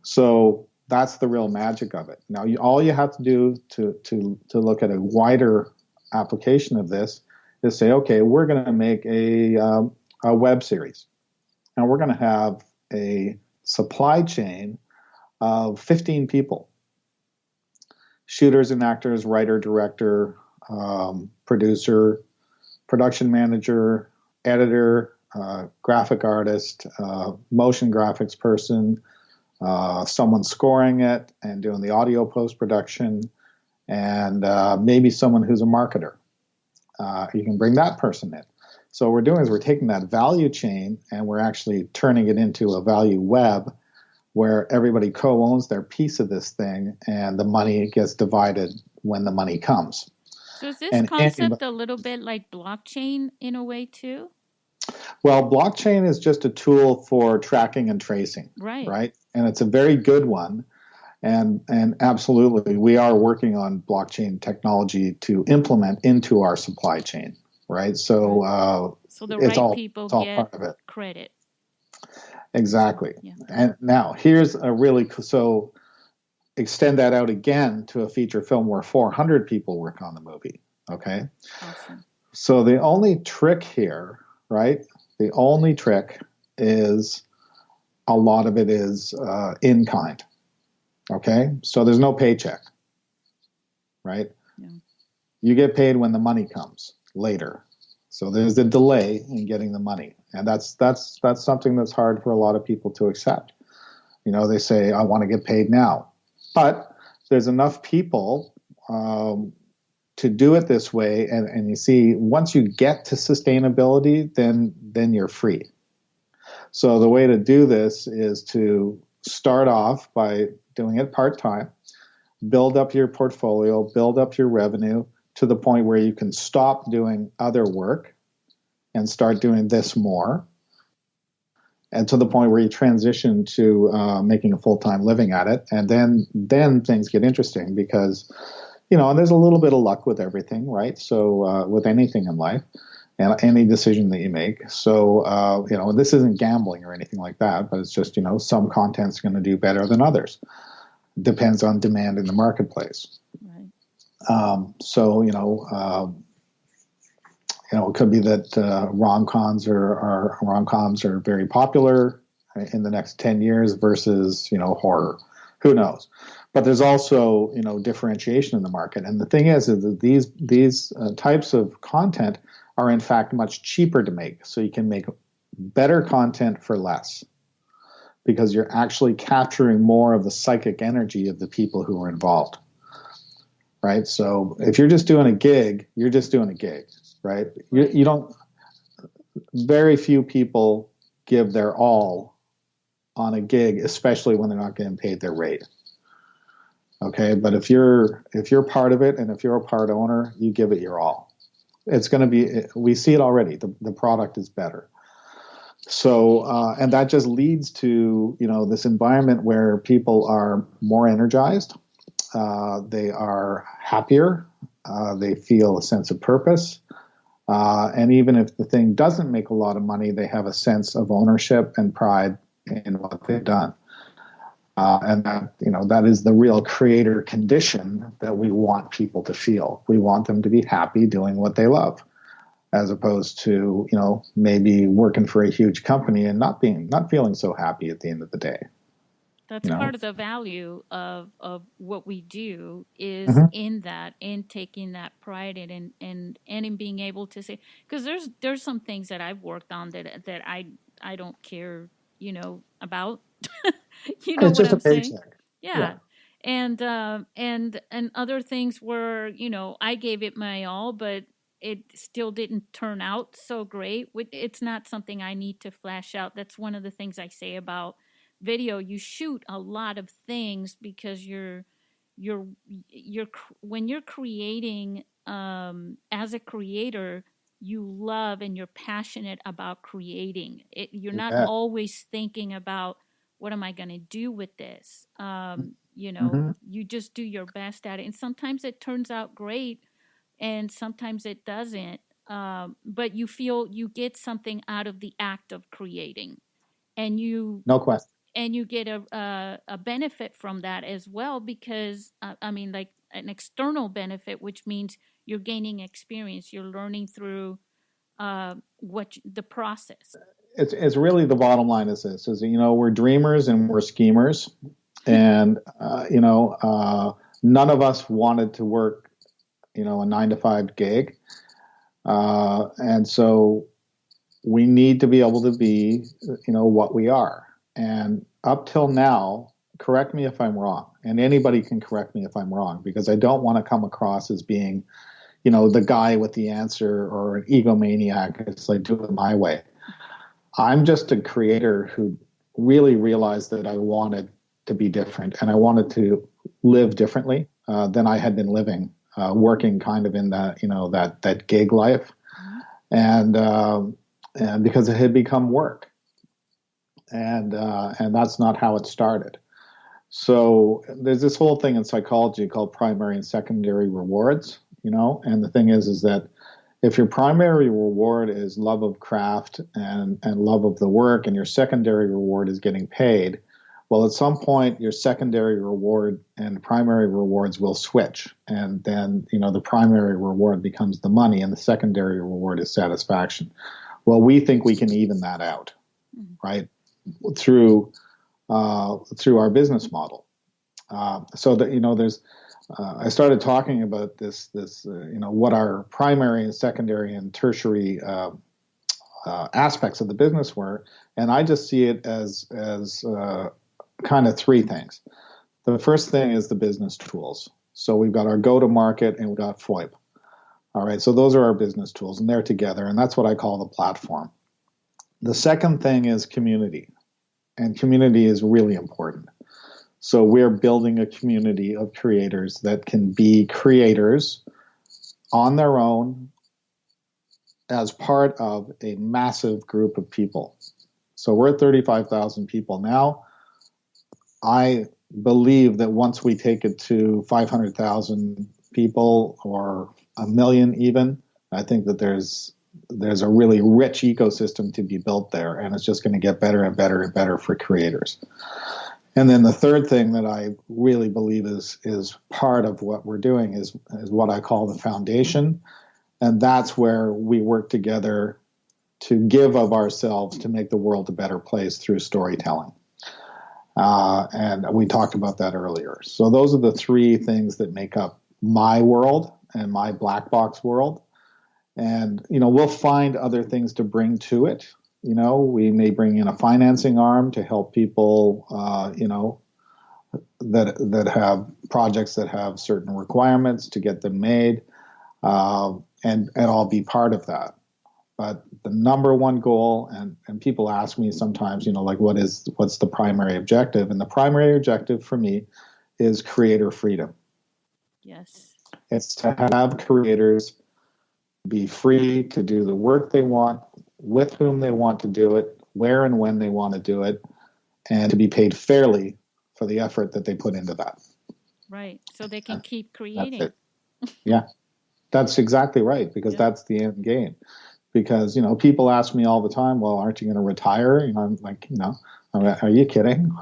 So that's the real magic of it. Now, all you have to do to look at a wider application of this is say, okay, we're going to make a web series, and we're going to have a supply chain of 15 people. Shooters and actors, writer, director, producer, production manager, editor, graphic artist, motion graphics person, someone scoring it and doing the audio post-production, and maybe someone who's a marketer. You can bring that person in. So what we're doing is we're taking that value chain and we're actually turning it into a value web where everybody co-owns their piece of this thing, and the money gets divided when the money comes. So is this concept a little bit like blockchain in a way too? Well, blockchain is just a tool for tracking and tracing, right? And it's a very good one. And absolutely, we are working on blockchain technology to implement into our supply chain, right? So the right people get part of it. Credit. Exactly. Yeah. And now here's a really so extend that out again to a feature film where 400 people work on the movie. Okay. Awesome. So the only trick here, right? The only trick is a lot of it is in kind. Okay. So there's no paycheck, right? Yeah. You get paid when the money comes later. So there's a delay in getting the money. And that's something that's hard for a lot of people to accept. They say, I want to get paid now. But there's enough people to do it this way. And you see, once you get to sustainability, then you're free. So the way to do this is to start off by doing it part-time, build up your portfolio, build up your revenue to the point where you can stop doing other work and start doing this more, and to the point where you transition to making a full-time living at it. And then things get interesting because, and there's a little bit of luck with everything, right? So with anything in life and any decision that you make. So, this isn't gambling or anything like that, but it's just, some content's going to do better than others. Depends on demand in the marketplace. Right. It could be that rom-coms are very popular in the next 10 years versus, horror. Who knows? But there's also, differentiation in the market. And the thing is that these types of content are in fact much cheaper to make. So you can make better content for less because you're actually capturing more of the psychic energy of the people who are involved. Right? So if you're just doing a gig, you're just doing a gig. Right? You don't. Very few people give their all on a gig, especially when they're not getting paid their rate. Okay, but if you're part of it and if you're a part owner, you give it your all. It's going to be. We see it already. The product is better. So and that just leads to this environment where people are more energized, they are happier, they feel a sense of purpose, and even if the thing doesn't make a lot of money, they have a sense of ownership and pride in what they've done. And that is the real creator condition that we want people to feel. We want them to be happy doing what they love, as opposed to maybe working for a huge company and not feeling so happy at the end of the day. That's part of the value of what we do is in taking that pride in and in being able to say, because there's some things that I've worked on that I don't care about. It's just a paycheck. Yeah. And other things where I gave it my all, but it still didn't turn out so great. It's not something I need to flash out. That's one of the things I say about video. You shoot a lot of things because you're when you're creating as a creator, you love and you're passionate about creating it. You're not always thinking about what am I going to do with this. You just do your best at it, and sometimes it turns out great and sometimes it doesn't, but you feel you get something out of the act of creating, and no question, and you get a benefit from that as well, because like an external benefit, which means you're gaining experience, you're learning through the process. It's really the bottom line is this: we're dreamers and we're schemers, and none of us wanted to work a 9-to-5 gig, and so we need to be able to be what we are. And up till now, correct me if I'm wrong, and anybody can correct me if I'm wrong, because I don't want to come across as being the guy with the answer or an egomaniac. It's like, do it my way. I'm just a creator who really realized that I wanted to be different, and I wanted to live differently than I had been living, working kind of in that that gig life, and because it had become work, and that's not how it started. So there's this whole thing in psychology called primary and secondary rewards, and the thing is that if your primary reward is love of craft and love of the work, and your secondary reward is getting paid, well, at some point, your secondary reward and primary rewards will switch. And then, the primary reward becomes the money and the secondary reward is satisfaction. Well, we think we can even that out, right? Through our business model. So that, there's, I started talking about this, what our primary and secondary and tertiary aspects of the business were. And I just see it as kind of three things. The first thing is the business tools. So we've got our go-to-market and we've got FOIP. All right, so those are our business tools, and they're together, and that's what I call the platform. The second thing is community, and community is really important. So we're building a community of creators that can be creators on their own as part of a massive group of people. So we're at 35,000 people now. I believe that once we take it to 500,000 people or 1 million even, I think that there's a really rich ecosystem to be built there, and it's just going to get better and better and better for creators. And then the third thing that I really believe is part of what we're doing is what I call the foundation, and that's where we work together to give of ourselves to make the world a better place through storytelling. And we talked about that earlier. So those are the three things that make up my world and my BlackBox world. And, we'll find other things to bring to it. We may bring in a financing arm to help people, that have projects that have certain requirements to get them made, and I'll be part of that. But the number one goal, and people ask me sometimes, like what's the primary objective? And the primary objective for me is creator freedom. Yes. It's to have creators be free to do the work they want, with whom they want to do it, where and when they want to do it, and to be paid fairly for the effort that they put into that. Right. So they can keep creating. That's it. Yeah, that's exactly right, because that's the end game. Because, people ask me all the time, well, aren't you going to retire? I'm like, are you kidding?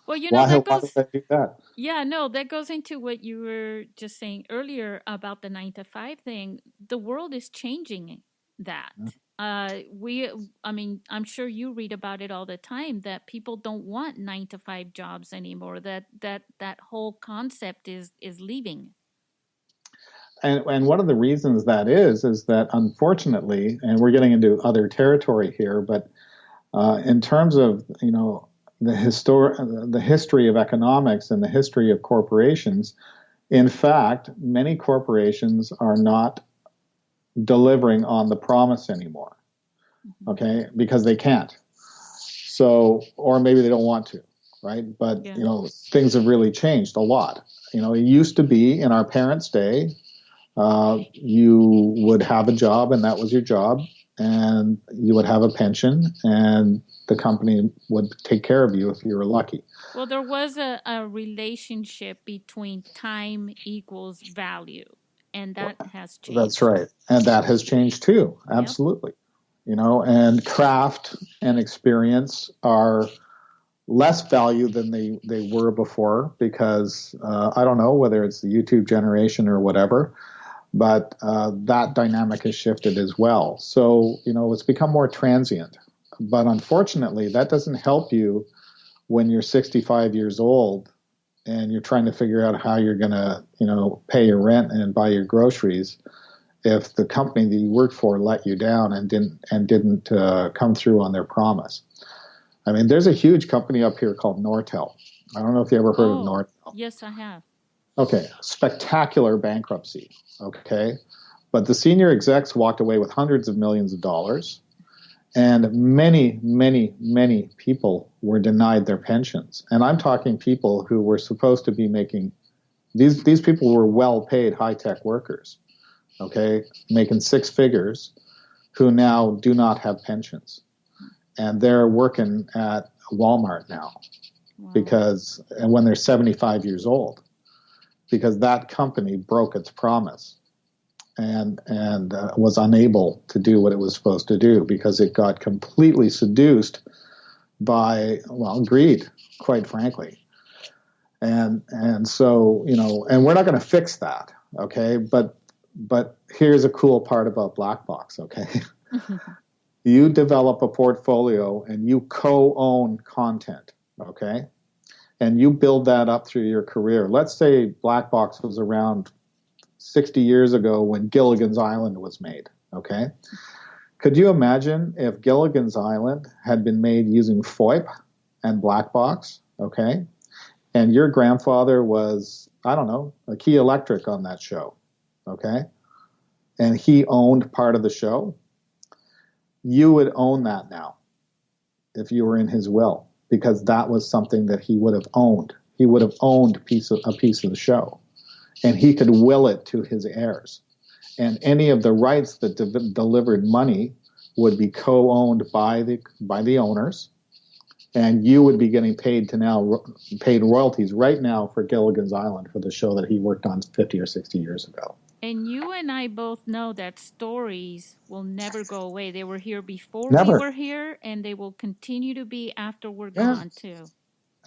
Well, why would I do that? Yeah, no, that goes into what you were just saying earlier about the 9-to-5 thing. The world is changing that. I'm sure you read about it all the time, that people don't want 9-to-5 jobs anymore. That whole concept is leaving. And one of the reasons that is that unfortunately, and we're getting into other territory here, but in terms of the history of economics and the history of corporations, in fact, many corporations are not delivering on the promise anymore. Okay, because they can't. So, or maybe they don't want to, right? But things have really changed a lot. It used to be in our parents' day, you would have a job and that was your job, and you would have a pension, and the company would take care of you if you were lucky. Well, there was a relationship between time equals value, and that has changed. That's right. And that has changed too. Absolutely. Yep. And craft and experience are less value than they were before, because I don't know whether it's the YouTube generation or whatever, but that dynamic has shifted as well. So, it's become more transient. But unfortunately, that doesn't help you when you're 65 years old and you're trying to figure out how you're going to, pay your rent and buy your groceries, if the company that you worked for let you down and didn't come through on their promise. I mean, there's a huge company up here called Nortel. I don't know if you ever heard of Nortel. Yes, I have. Okay, spectacular bankruptcy. Okay, but the senior execs walked away with hundreds of millions of dollars, and many, many, many people were denied their pensions. And I'm talking people who were supposed to be making, these people were well-paid high-tech workers, okay, making six figures, who now do not have pensions. And they're working at Walmart now. Wow. And when they're 75 years old, because that company broke its promise and was unable to do what it was supposed to do, because it got completely seduced by, greed, quite frankly. And so, and we're not going to fix that, okay? But here's a cool part about BlackBox, okay? You develop a portfolio and you co-own content, okay? And you build that up through your career. Let's say BlackBox was around 60 years ago when Gilligan's Island was made, okay? Could you imagine if Gilligan's Island had been made using FOIP and BlackBox, okay? And your grandfather was, I don't know, a Key Electric on that show, okay? And he owned part of the show. You would own that now if you were in his will, because that was something that he would have owned. He would have owned a piece of the show, and he could will it to his heirs. And any of the rights that delivered money would be co-owned by the owners, and you would be getting paid royalties right now for Gilligan's Island, for the show that he worked on 50 or 60 years ago. And you and I both know that stories will never go away. They were here before we were here, and they will continue to be after we're gone, too.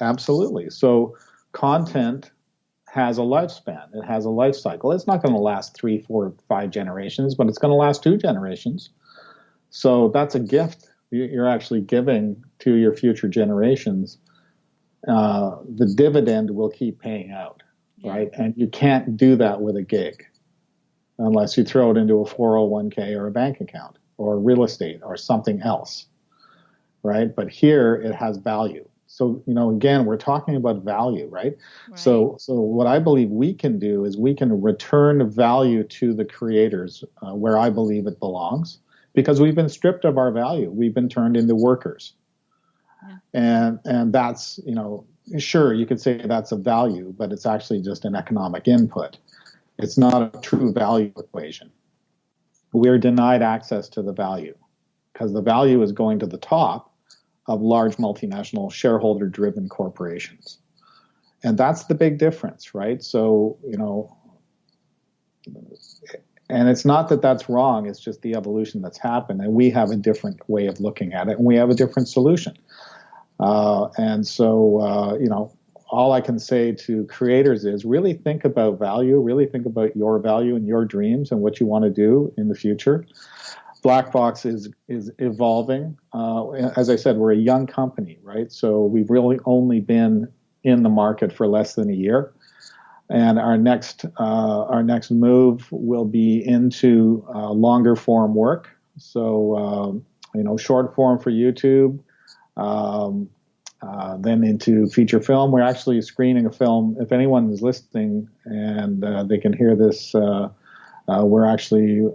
Absolutely. So content has a lifespan. It has a life cycle. It's not going to last 3, 4, 5 generations, but it's going to last 2 generations. So that's a gift you're actually giving to your future generations. The dividend will keep paying out, right? And you can't do that with a gig, unless you throw it into a 401k or a bank account or real estate or something else, right? But here it has value. So, again, we're talking about value, right? So what I believe we can do is we can return value to the creators where I believe it belongs. because we've been stripped of our value. We've been turned into workers. Yeah. And that's, sure, you could say that's a value, but it's actually just an economic input. It's not a true value equation. We're denied access to the value because the value is going to the top of large multinational shareholder-driven corporations. And that's the big difference, right? So, and it's not that that's wrong, it's just the evolution that's happened, and we have a different way of looking at it, and we have a different solution. And so, all I can say to creators is really think about value, really think about your value and your dreams and what you want to do in the future. BlackBox is evolving. As I said, we're a young company, right? So we've really only been in the market for less than a year. And our next move will be into longer form work. So, short form for YouTube, then into feature film. We're actually screening a film. If anyone is listening and they can hear this, we're actually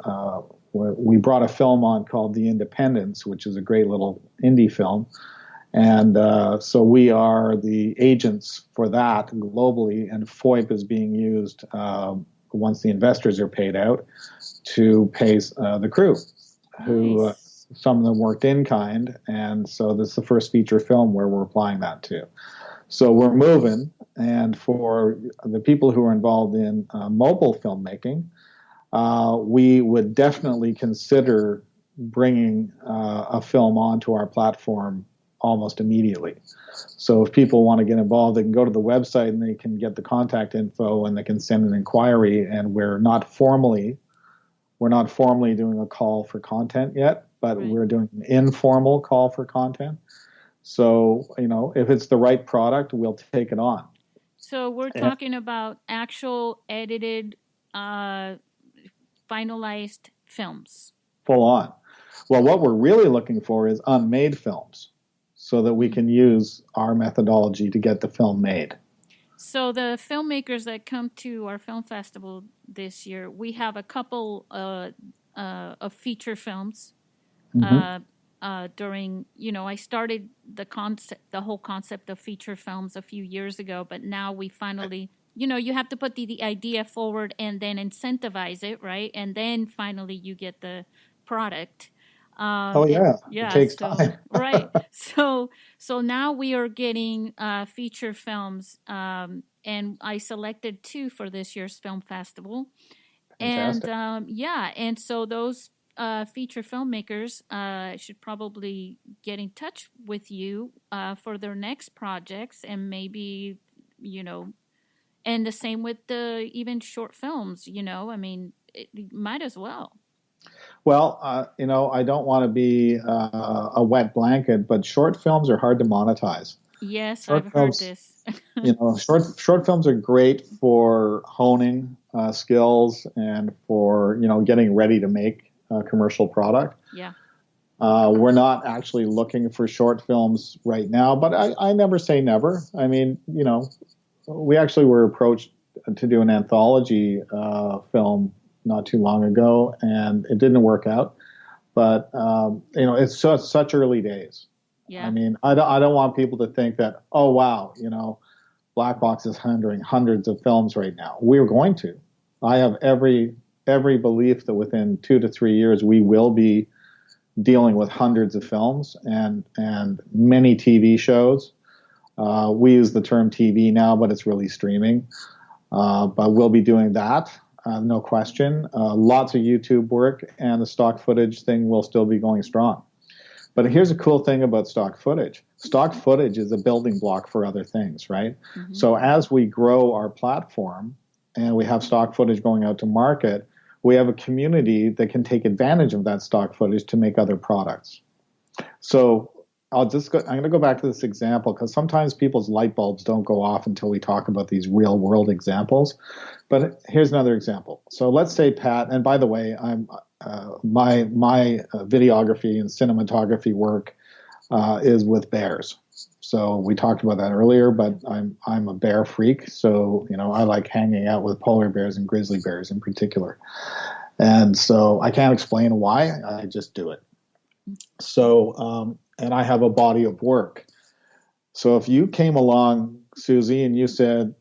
we brought a film on called The Independents, which is a great little indie film. And so we are the agents for that globally, and FOIP is being used once the investors are paid out to pay the crew, who some of them worked in kind. And so this is the first feature film where we're applying that to. So we're moving. And for the people who are involved in mobile filmmaking, we would definitely consider bringing a film onto our platform almost immediately. So if people want to get involved, they can go to the website and they can get the contact info and they can send an inquiry. And we're not formally doing a call for content yet, but we're doing an informal call for content. So, if it's the right product, we'll take it on. So we're talking about actual edited, finalized films. Full on. Well, what we're really looking for is unmade films so that we can use our methodology to get the film made. So the filmmakers that come to our film festival this year, we have a couple of feature films. During, I started the whole concept of feature films a few years ago, but now we finally, you have to put the idea forward and then incentivize it, right? And then finally you get the product. It takes time. Right. So now we are getting feature films, and I selected 2 for this year's film festival. Fantastic. And so those feature filmmakers should probably get in touch with you for their next projects, and maybe, and the same with the even short films, it might as well. Well, I don't want to be a wet blanket, but short films are hard to monetize. Yes, I've heard this. Short films are great for honing skills and for, getting ready to make a commercial product. Yeah. We're not actually looking for short films right now, but I never say never. I mean, we actually were approached to do an anthology film not too long ago, and it didn't work out. But it's such early days. Yeah. I mean, I don't want people to think that, oh wow, BlackBox is handling hundreds of films right now. We're going to. I have every belief that within 2 to 3 years we will be dealing with hundreds of films and many TV shows. We use the term TV now, but it's really streaming. But we'll be doing that. No question. Lots of YouTube work, and the stock footage thing will still be going strong. But here's a cool thing about stock footage. Stock footage is a building block for other things, right? Mm-hmm. So as we grow our platform and we have stock footage going out to market, we have a community that can take advantage of that stock footage to make other products. So I'm going to go back to this example because sometimes people's light bulbs don't go off until we talk about these real world examples. But here's another example. So let's say, Pat, and by the way, my videography and cinematography work is with bears. So we talked about that earlier, but I'm a bear freak. So, I like hanging out with polar bears and grizzly bears in particular. And so I can't explain why, I just do it. So, and I have a body of work. So if you came along, Susie, and you said,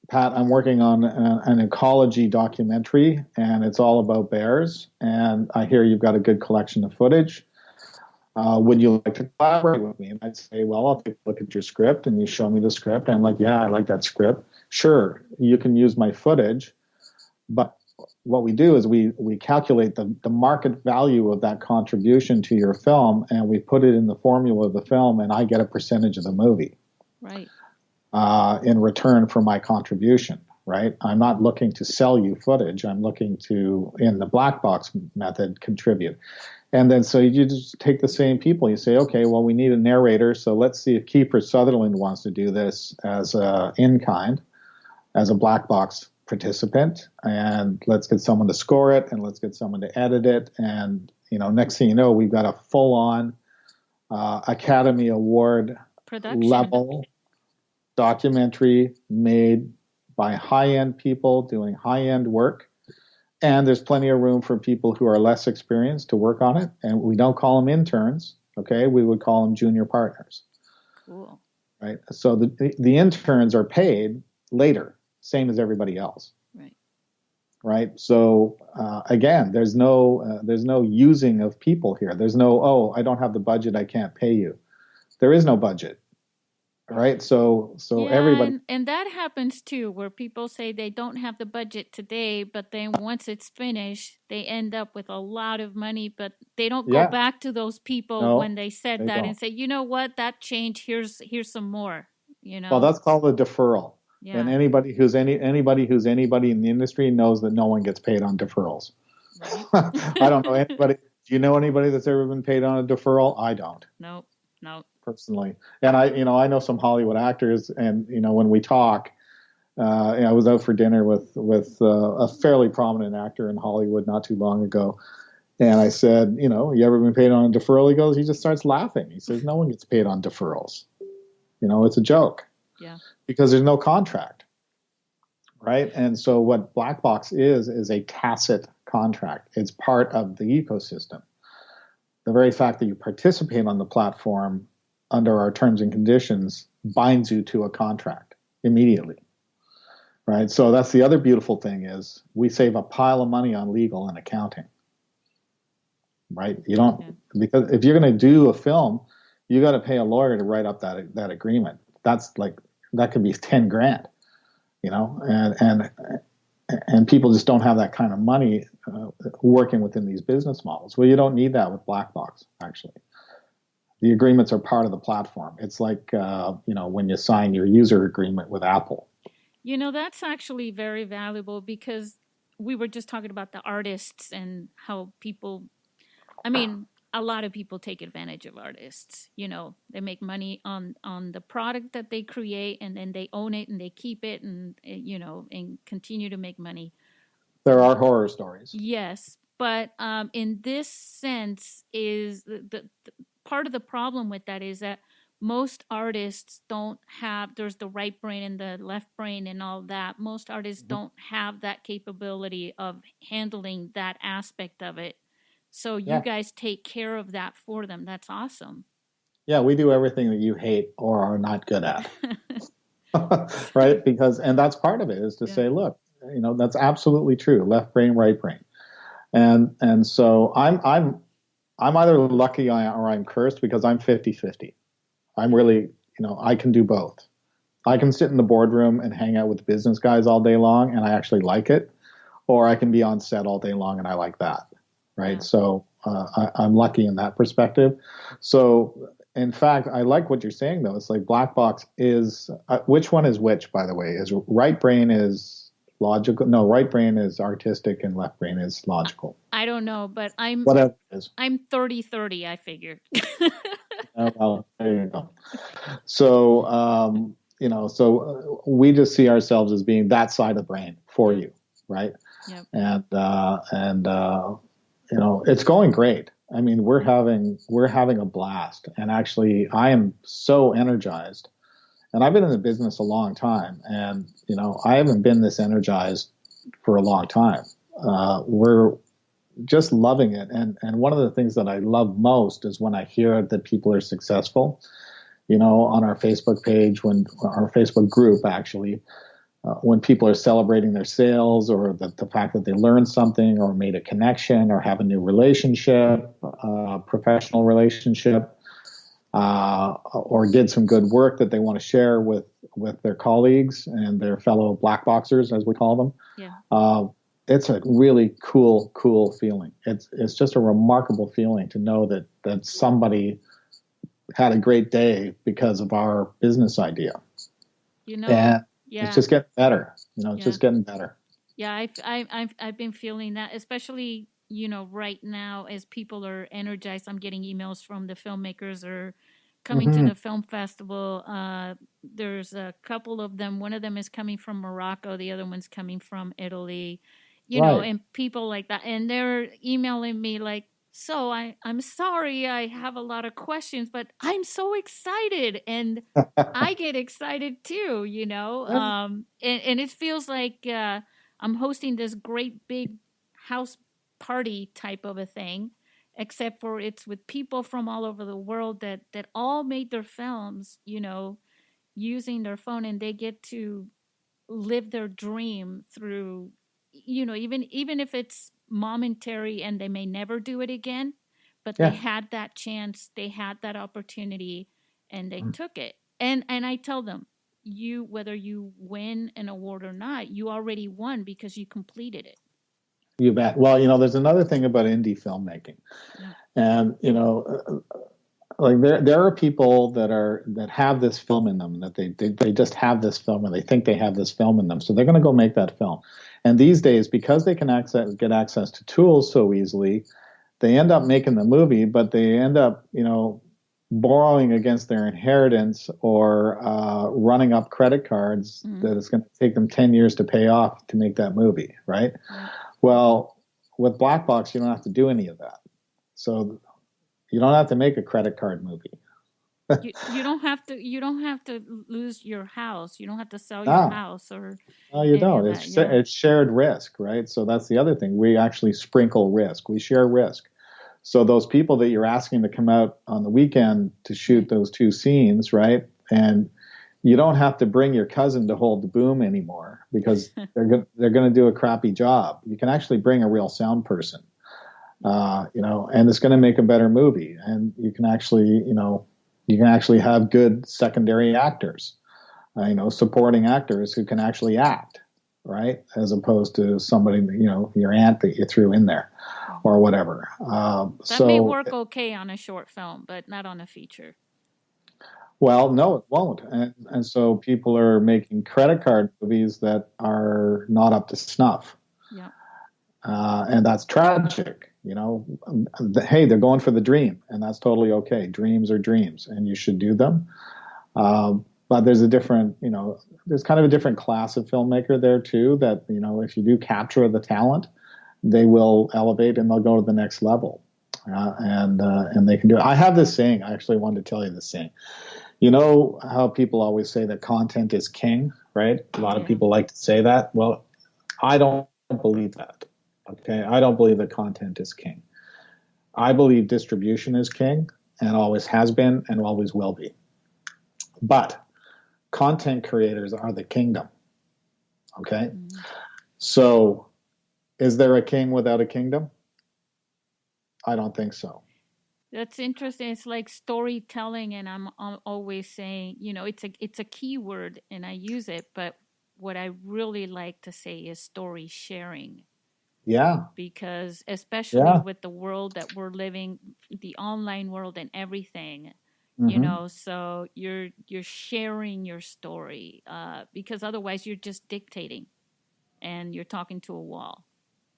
Pat, I'm working on an ecology documentary, and it's all about bears, and I hear you've got a good collection of footage. Would you like to collaborate with me? And I'd say, well, I'll take a look at your script, and you show me the script. And I'm like, yeah, I like that script. Sure, you can use my footage, but what we do is we calculate the market value of that contribution to your film, and we put it in the formula of the film, and I get a percentage of the movie. Right. In return for my contribution, right? I'm not looking to sell you footage. I'm looking to, in the BlackBox method, contribute. And then so you just take the same people. You say, okay, well, we need a narrator, so let's see if Kiefer Sutherland wants to do this as a in-kind, as a BlackBox participant, and let's get someone to score it, and let's get someone to edit it, and next thing you know, we've got a full-on Academy Award production level documentary made by high-end people doing high-end work. And there's plenty of room for people who are less experienced to work on it. And we don't call them interns, okay? We would call them junior partners. Cool. Right? So the interns are paid later, same as everybody else. Right? So again, there's no using of people here. There's no, oh, I don't have the budget, I can't pay you. There is no budget. Right. So yeah, everybody. And that happens too, where people say they don't have the budget today, but then once it's finished, they end up with a lot of money, but they don't go back to those people when they said that and say, you know what, that changed. Here's some more, Well, that's called a deferral. Yeah. And anybody who's anybody in the industry knows that no one gets paid on deferrals. Right. I don't know anybody. Do you know anybody that's ever been paid on a deferral? I don't. Nope. Personally. And I know some Hollywood actors, and when we talk, I was out for dinner with a fairly prominent actor in Hollywood not too long ago, and I said, you ever been paid on a deferral? He just starts laughing. He says, no one gets paid on deferrals. It's a joke. Yeah. Because there's no contract, right? And so what BlackBox is a tacit contract. It's part of the ecosystem. The very fact that you participate on the platform under our terms and conditions binds you to a contract immediately, right? So that's the other beautiful thing is we save a pile of money on legal and accounting, right? You don't, because if you're going to do a film, you got to pay a lawyer to write up that agreement. That's like, that could be 10 grand, and people just don't have that kind of money working within these business models. Well, you don't need that with BlackBox, actually. The agreements are part of the platform. It's like, when you sign your user agreement with Apple. That's actually very valuable because we were just talking about the artists and how people, a lot of people take advantage of artists. They make money on the product that they create, and then they own it and they keep it and continue to make money. There are horror stories. Yes. But in this sense is the part of the problem with that is that most artists don't have, there's the right brain and the left brain and all that. Most artists don't have that capability of handling that aspect of it. So you guys take care of that for them. That's awesome. Yeah, we do everything that you hate or are not good at. Right? And that's part of it is to say, look, that's absolutely true. Left brain, right brain. And so I'm either lucky or I'm cursed because I'm 50-50. I'm really, I can do both. I can sit in the boardroom and hang out with business guys all day long and I actually like it, or I can be on set all day long and I like that. Right. Yeah. So I'm lucky in that perspective. So in fact, I like what you're saying though. It's like BlackBox is, which one is which, by the way? Is right brain is logical? No, right brain is artistic and left brain is logical. I don't know, but I'm 30-30, I figured. Well, there you go. So, so we just see ourselves as being that side of the brain for you, right? Yep. And it's going great. I mean, we're having a blast, and actually, I am so energized. And I've been in the business a long time, and I haven't been this energized for a long time. just loving it. And one of the things that I love most is when I hear that people are successful, on our Facebook page, when our Facebook group, actually, when people are celebrating their sales or the fact that they learned something or made a connection or have a new relationship, professional relationship, or did some good work that they want to share with their colleagues and their fellow BlackBoxers, as we call them. Yeah. It's a really cool feeling. It's just a remarkable feeling to know that somebody had a great day because of our business idea. And it's just getting better. It's just getting better. Yeah, I've been feeling that, especially right now as people are energized. I'm getting emails from the filmmakers or coming to the film festival. There's a couple of them. One of them is coming from Morocco. The other one's coming from Italy. And people like that, and they're emailing me like, so I'm sorry I have a lot of questions, but I'm so excited, and I get excited too, and it feels like I'm hosting this great big house party type of a thing, except for it's with people from all over the world that all made their films, using their phone, and they get to live their dream through, even if it's momentary and they may never do it again, but they had that chance, they had that opportunity, and they took it. And I tell them, whether you win an award or not, you already won because you completed it. You bet. Well, there's another thing about indie filmmaking, and like there are people that have this film in them, that they just have this film, and they think they have this film in them, so they're going to go make that film. And these days, because they can get access to tools so easily, they end up making the movie, but they end up borrowing against their inheritance or running up credit cards that it's going to take them 10 years to pay off to make that movie, right? Well, with BlackBox, you don't have to do any of that. So you don't have to make a credit card movie. you don't have to lose your house. You don't have to sell your house or. No, you don't. It's shared risk, right? So that's the other thing. We actually sprinkle risk. We share risk. So those people that you're asking to come out on the weekend to shoot those 2 scenes, right? And you don't have to bring your cousin to hold the boom anymore because they're going to do a crappy job. You can actually bring a real sound person, and it's going to make a better movie. And you can actually have good secondary actors, supporting actors who can actually act, right? As opposed to somebody, your aunt that you threw in there or whatever. That may work okay on a short film, but not on a feature. Well, no, it won't. And so people are making credit card movies that are not up to snuff. Yeah. And that's tragic. Hey, they're going for the dream, and that's totally okay. Dreams are dreams, and you should do them. But there's there's kind of a different class of filmmaker there too, that, if you do capture the talent, they will elevate and they'll go to the next level. And they can do it. I have this saying. I actually wanted to tell you this saying. You know how people always say that content is king, right? A lot of people like to say that. Well, I don't believe that. Okay, I don't believe that content is king. I believe distribution is king, and always has been, and always will be. But content creators are the kingdom. Okay, so is there a king without a kingdom? I don't think so. That's interesting. It's like storytelling, and I'm always saying, it's a keyword, and I use it. But what I really like to say is story sharing. Yeah. Because especially with the world that we're living, the online world and everything, so you're sharing your story, because otherwise you're just dictating, and you're talking to a wall.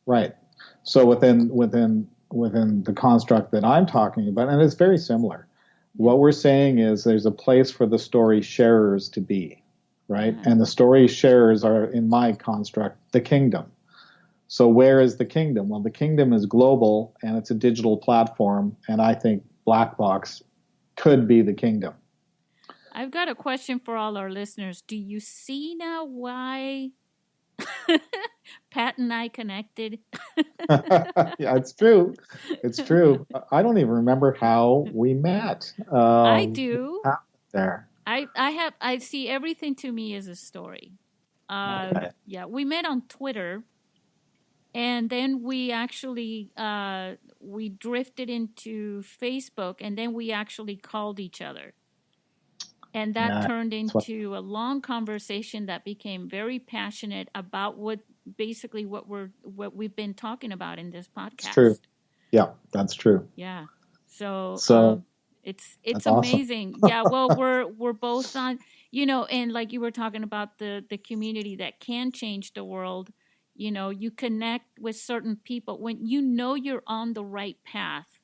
Right. So within the construct that I'm talking about, and it's very similar, what we're saying is there's a place for the story sharers to be, right? And the story sharers are, in my construct, the kingdom. So where is the kingdom? Well, the kingdom is global, and it's a digital platform, and I think BlackBox could be the kingdom. I've got a question for all our listeners. Do you see now why Pat and I connected. Yeah, it's true. It's true. I don't even remember how we met. I do. There. I see everything to me as a story. Okay. Yeah, we met on Twitter, and then we actually we drifted into Facebook, and then we actually called each other, and that Yeah. turned That's what, into a long conversation that became very passionate about what basically what we've been talking about in this it's true. podcast. Yeah, that's true. Yeah. So So it's that's awesome. amazing. Yeah, well we're both on, and like you were talking about the community that can change the world. You connect with certain people when you're on the right path.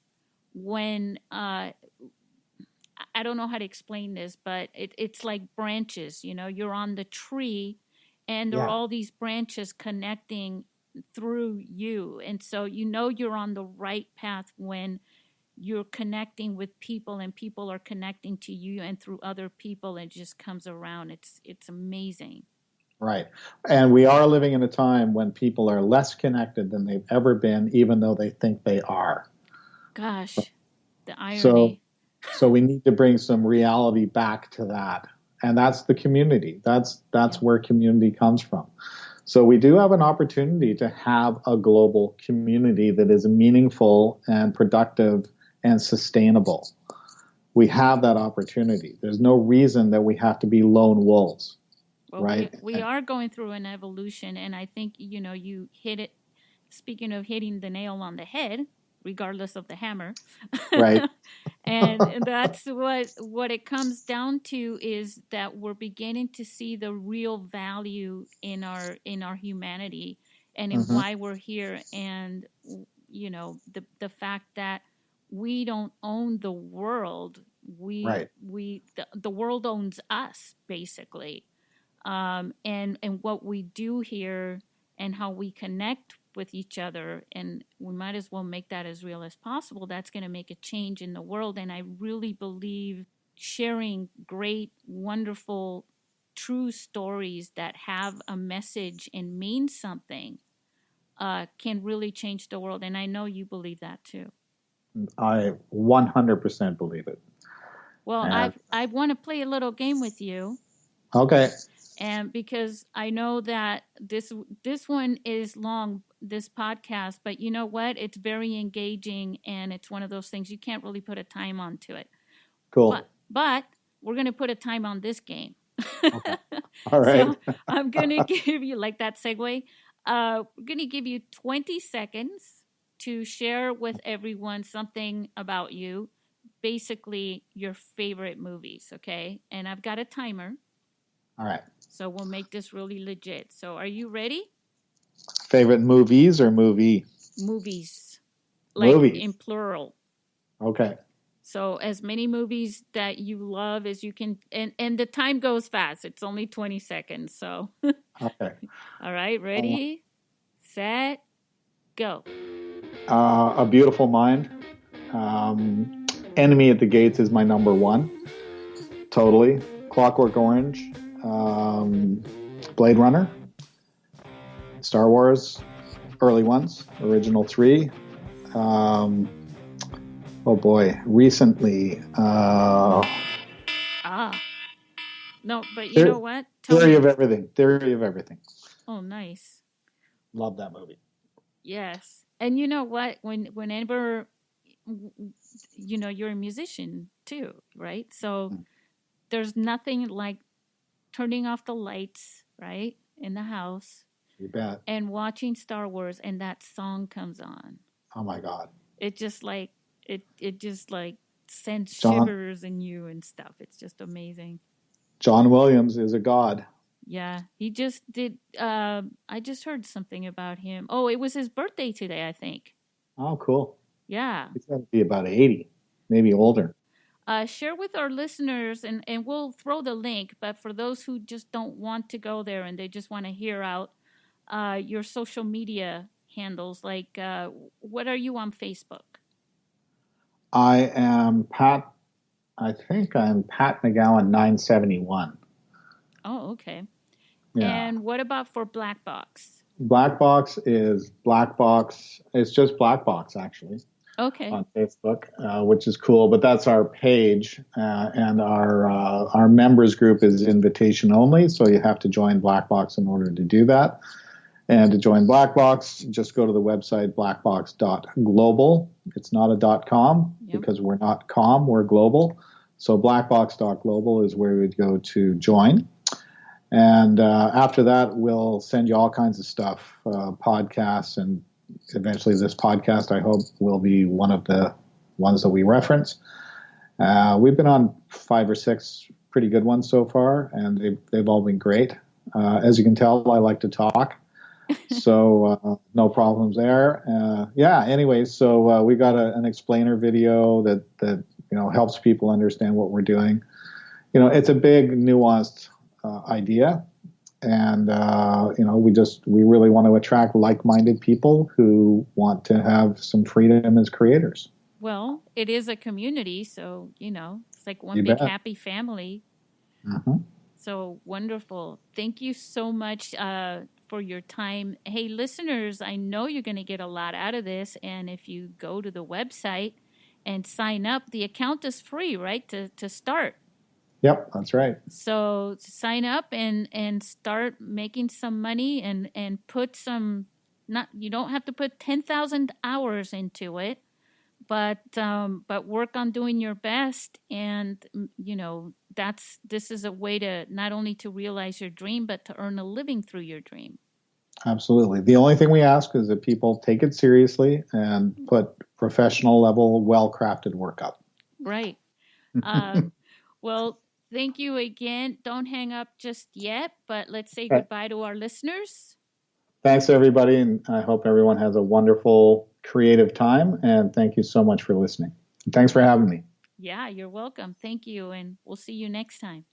When I don't know how to explain this, but it's like branches, you're on the tree and there are Yeah. all these branches connecting through you. And so you're on the right path when you're connecting with people and people are connecting to you, and through other people it just comes around. It's amazing. Right. And we are living in a time when people are less connected than they've ever been, even though they think they are. Gosh, the So irony. so we need to bring some reality back to that. And that's the community. That's Yeah. where community comes from. So we do have an opportunity to have a global community that is meaningful and productive and sustainable. We have that opportunity. There's no reason that we have to be lone wolves, Well, we right? we are going through an evolution, and I think you hit it. Speaking of hitting the nail on the head, regardless of the hammer, Right. and that's what it comes down to, is that we're beginning to see the real value in our humanity and in Mm-hmm. why we're here, and the fact that we don't own the world. Right. The world owns us, basically. And what we do here and how we connect with each other, and we might as well make that as real as possible. That's going to make a change in the world. And I really believe sharing great, wonderful, true stories that have a message and mean something can really change the world. And I know you believe that too. I 100% believe it. Well, And I want to play a little game with you. okay. And because I know that this one is long, this podcast, but you know what? It's very engaging, and it's one of those things you can't really put a time onto it. But Cool. but we're gonna put a time on this game. Okay. All right. So I'm gonna give you, like that segue. We're gonna give you 20 seconds to share with everyone something about you, basically your favorite movies. Okay, and I've got a timer. All right. So we'll make this really legit. So are you ready? Favorite movies or movie? Movies, like in Movies. plural. Okay. So as many movies that you love as you can, and the time goes fast. It's only 20 seconds. So Okay. all right, ready, set, go. A Beautiful Mind. Enemy at the Gates is my number one. Totally. Clockwork Orange. Blade Runner. Star Wars. Early ones. Original three. Oh boy. Recently. No, but you know what? Tell Theory me. of Everything. Theory of Everything. Oh, nice. Love that movie. Yes. And you know what? Whenever you're a musician too, right? So there's nothing like turning off the lights, right, in the house, You bet. and watching Star Wars, and that song comes on. Oh my God. It just like it just like sends John shivers in you and stuff. It's just amazing. John Williams is a god. Yeah, he just did. I just heard something about him. Oh, it was his birthday today, I think. Oh, cool. Yeah. He's got to be about 80, maybe older. Share with our listeners, and we'll throw the link. But for those who just don't want to go there and they just want to hear out your social media handles, like what are you on Facebook? I think I'm Pat McGowan 971. Oh, okay. Yeah. And what about for BlackBox? BlackBox is BlackBox. It's just BlackBox actually Okay. on Facebook, which is cool. But that's our page, and our members group is invitation only. So you have to join BlackBox in order to do that. And to join BlackBox, just go to the website blackbox.global. It's not a .com because we're not com, we're global. So blackbox.global is where we'd go to join. And after that, we'll send you all kinds of stuff, podcasts, and eventually this podcast, I hope, will be one of the ones that we reference. We've been on 5 or 6 pretty good ones so far, and they've all been great. As you can tell, I like to talk. So no problems there. Anyway, so we got an explainer video that helps people understand what we're doing. It's a big, nuanced idea, and we really want to attract like-minded people who want to have some freedom as creators. Well, it is a community, so it's like one You big bet. happy family. Mm-hmm. So wonderful. Thank you so much for your time. Hey, listeners, I know you're going to get a lot out of this. And if you go to the website and sign up, the account is free, right, to start. Yep, that's right. So sign up and start making some money and put some, you don't have to put 10,000 hours into it. But work on doing your best, and this is a way to not only to realize your dream, but to earn a living through your dream. Absolutely. The only thing we ask is that people take it seriously and put professional level, well-crafted work up. Right. Well, thank you again. Don't hang up just yet, but let's say goodbye to our listeners. Thanks, everybody, and I hope everyone has a wonderful, creative time, and thank you so much for listening. Thanks for having me. Yeah, you're welcome. Thank you, and we'll see you next time.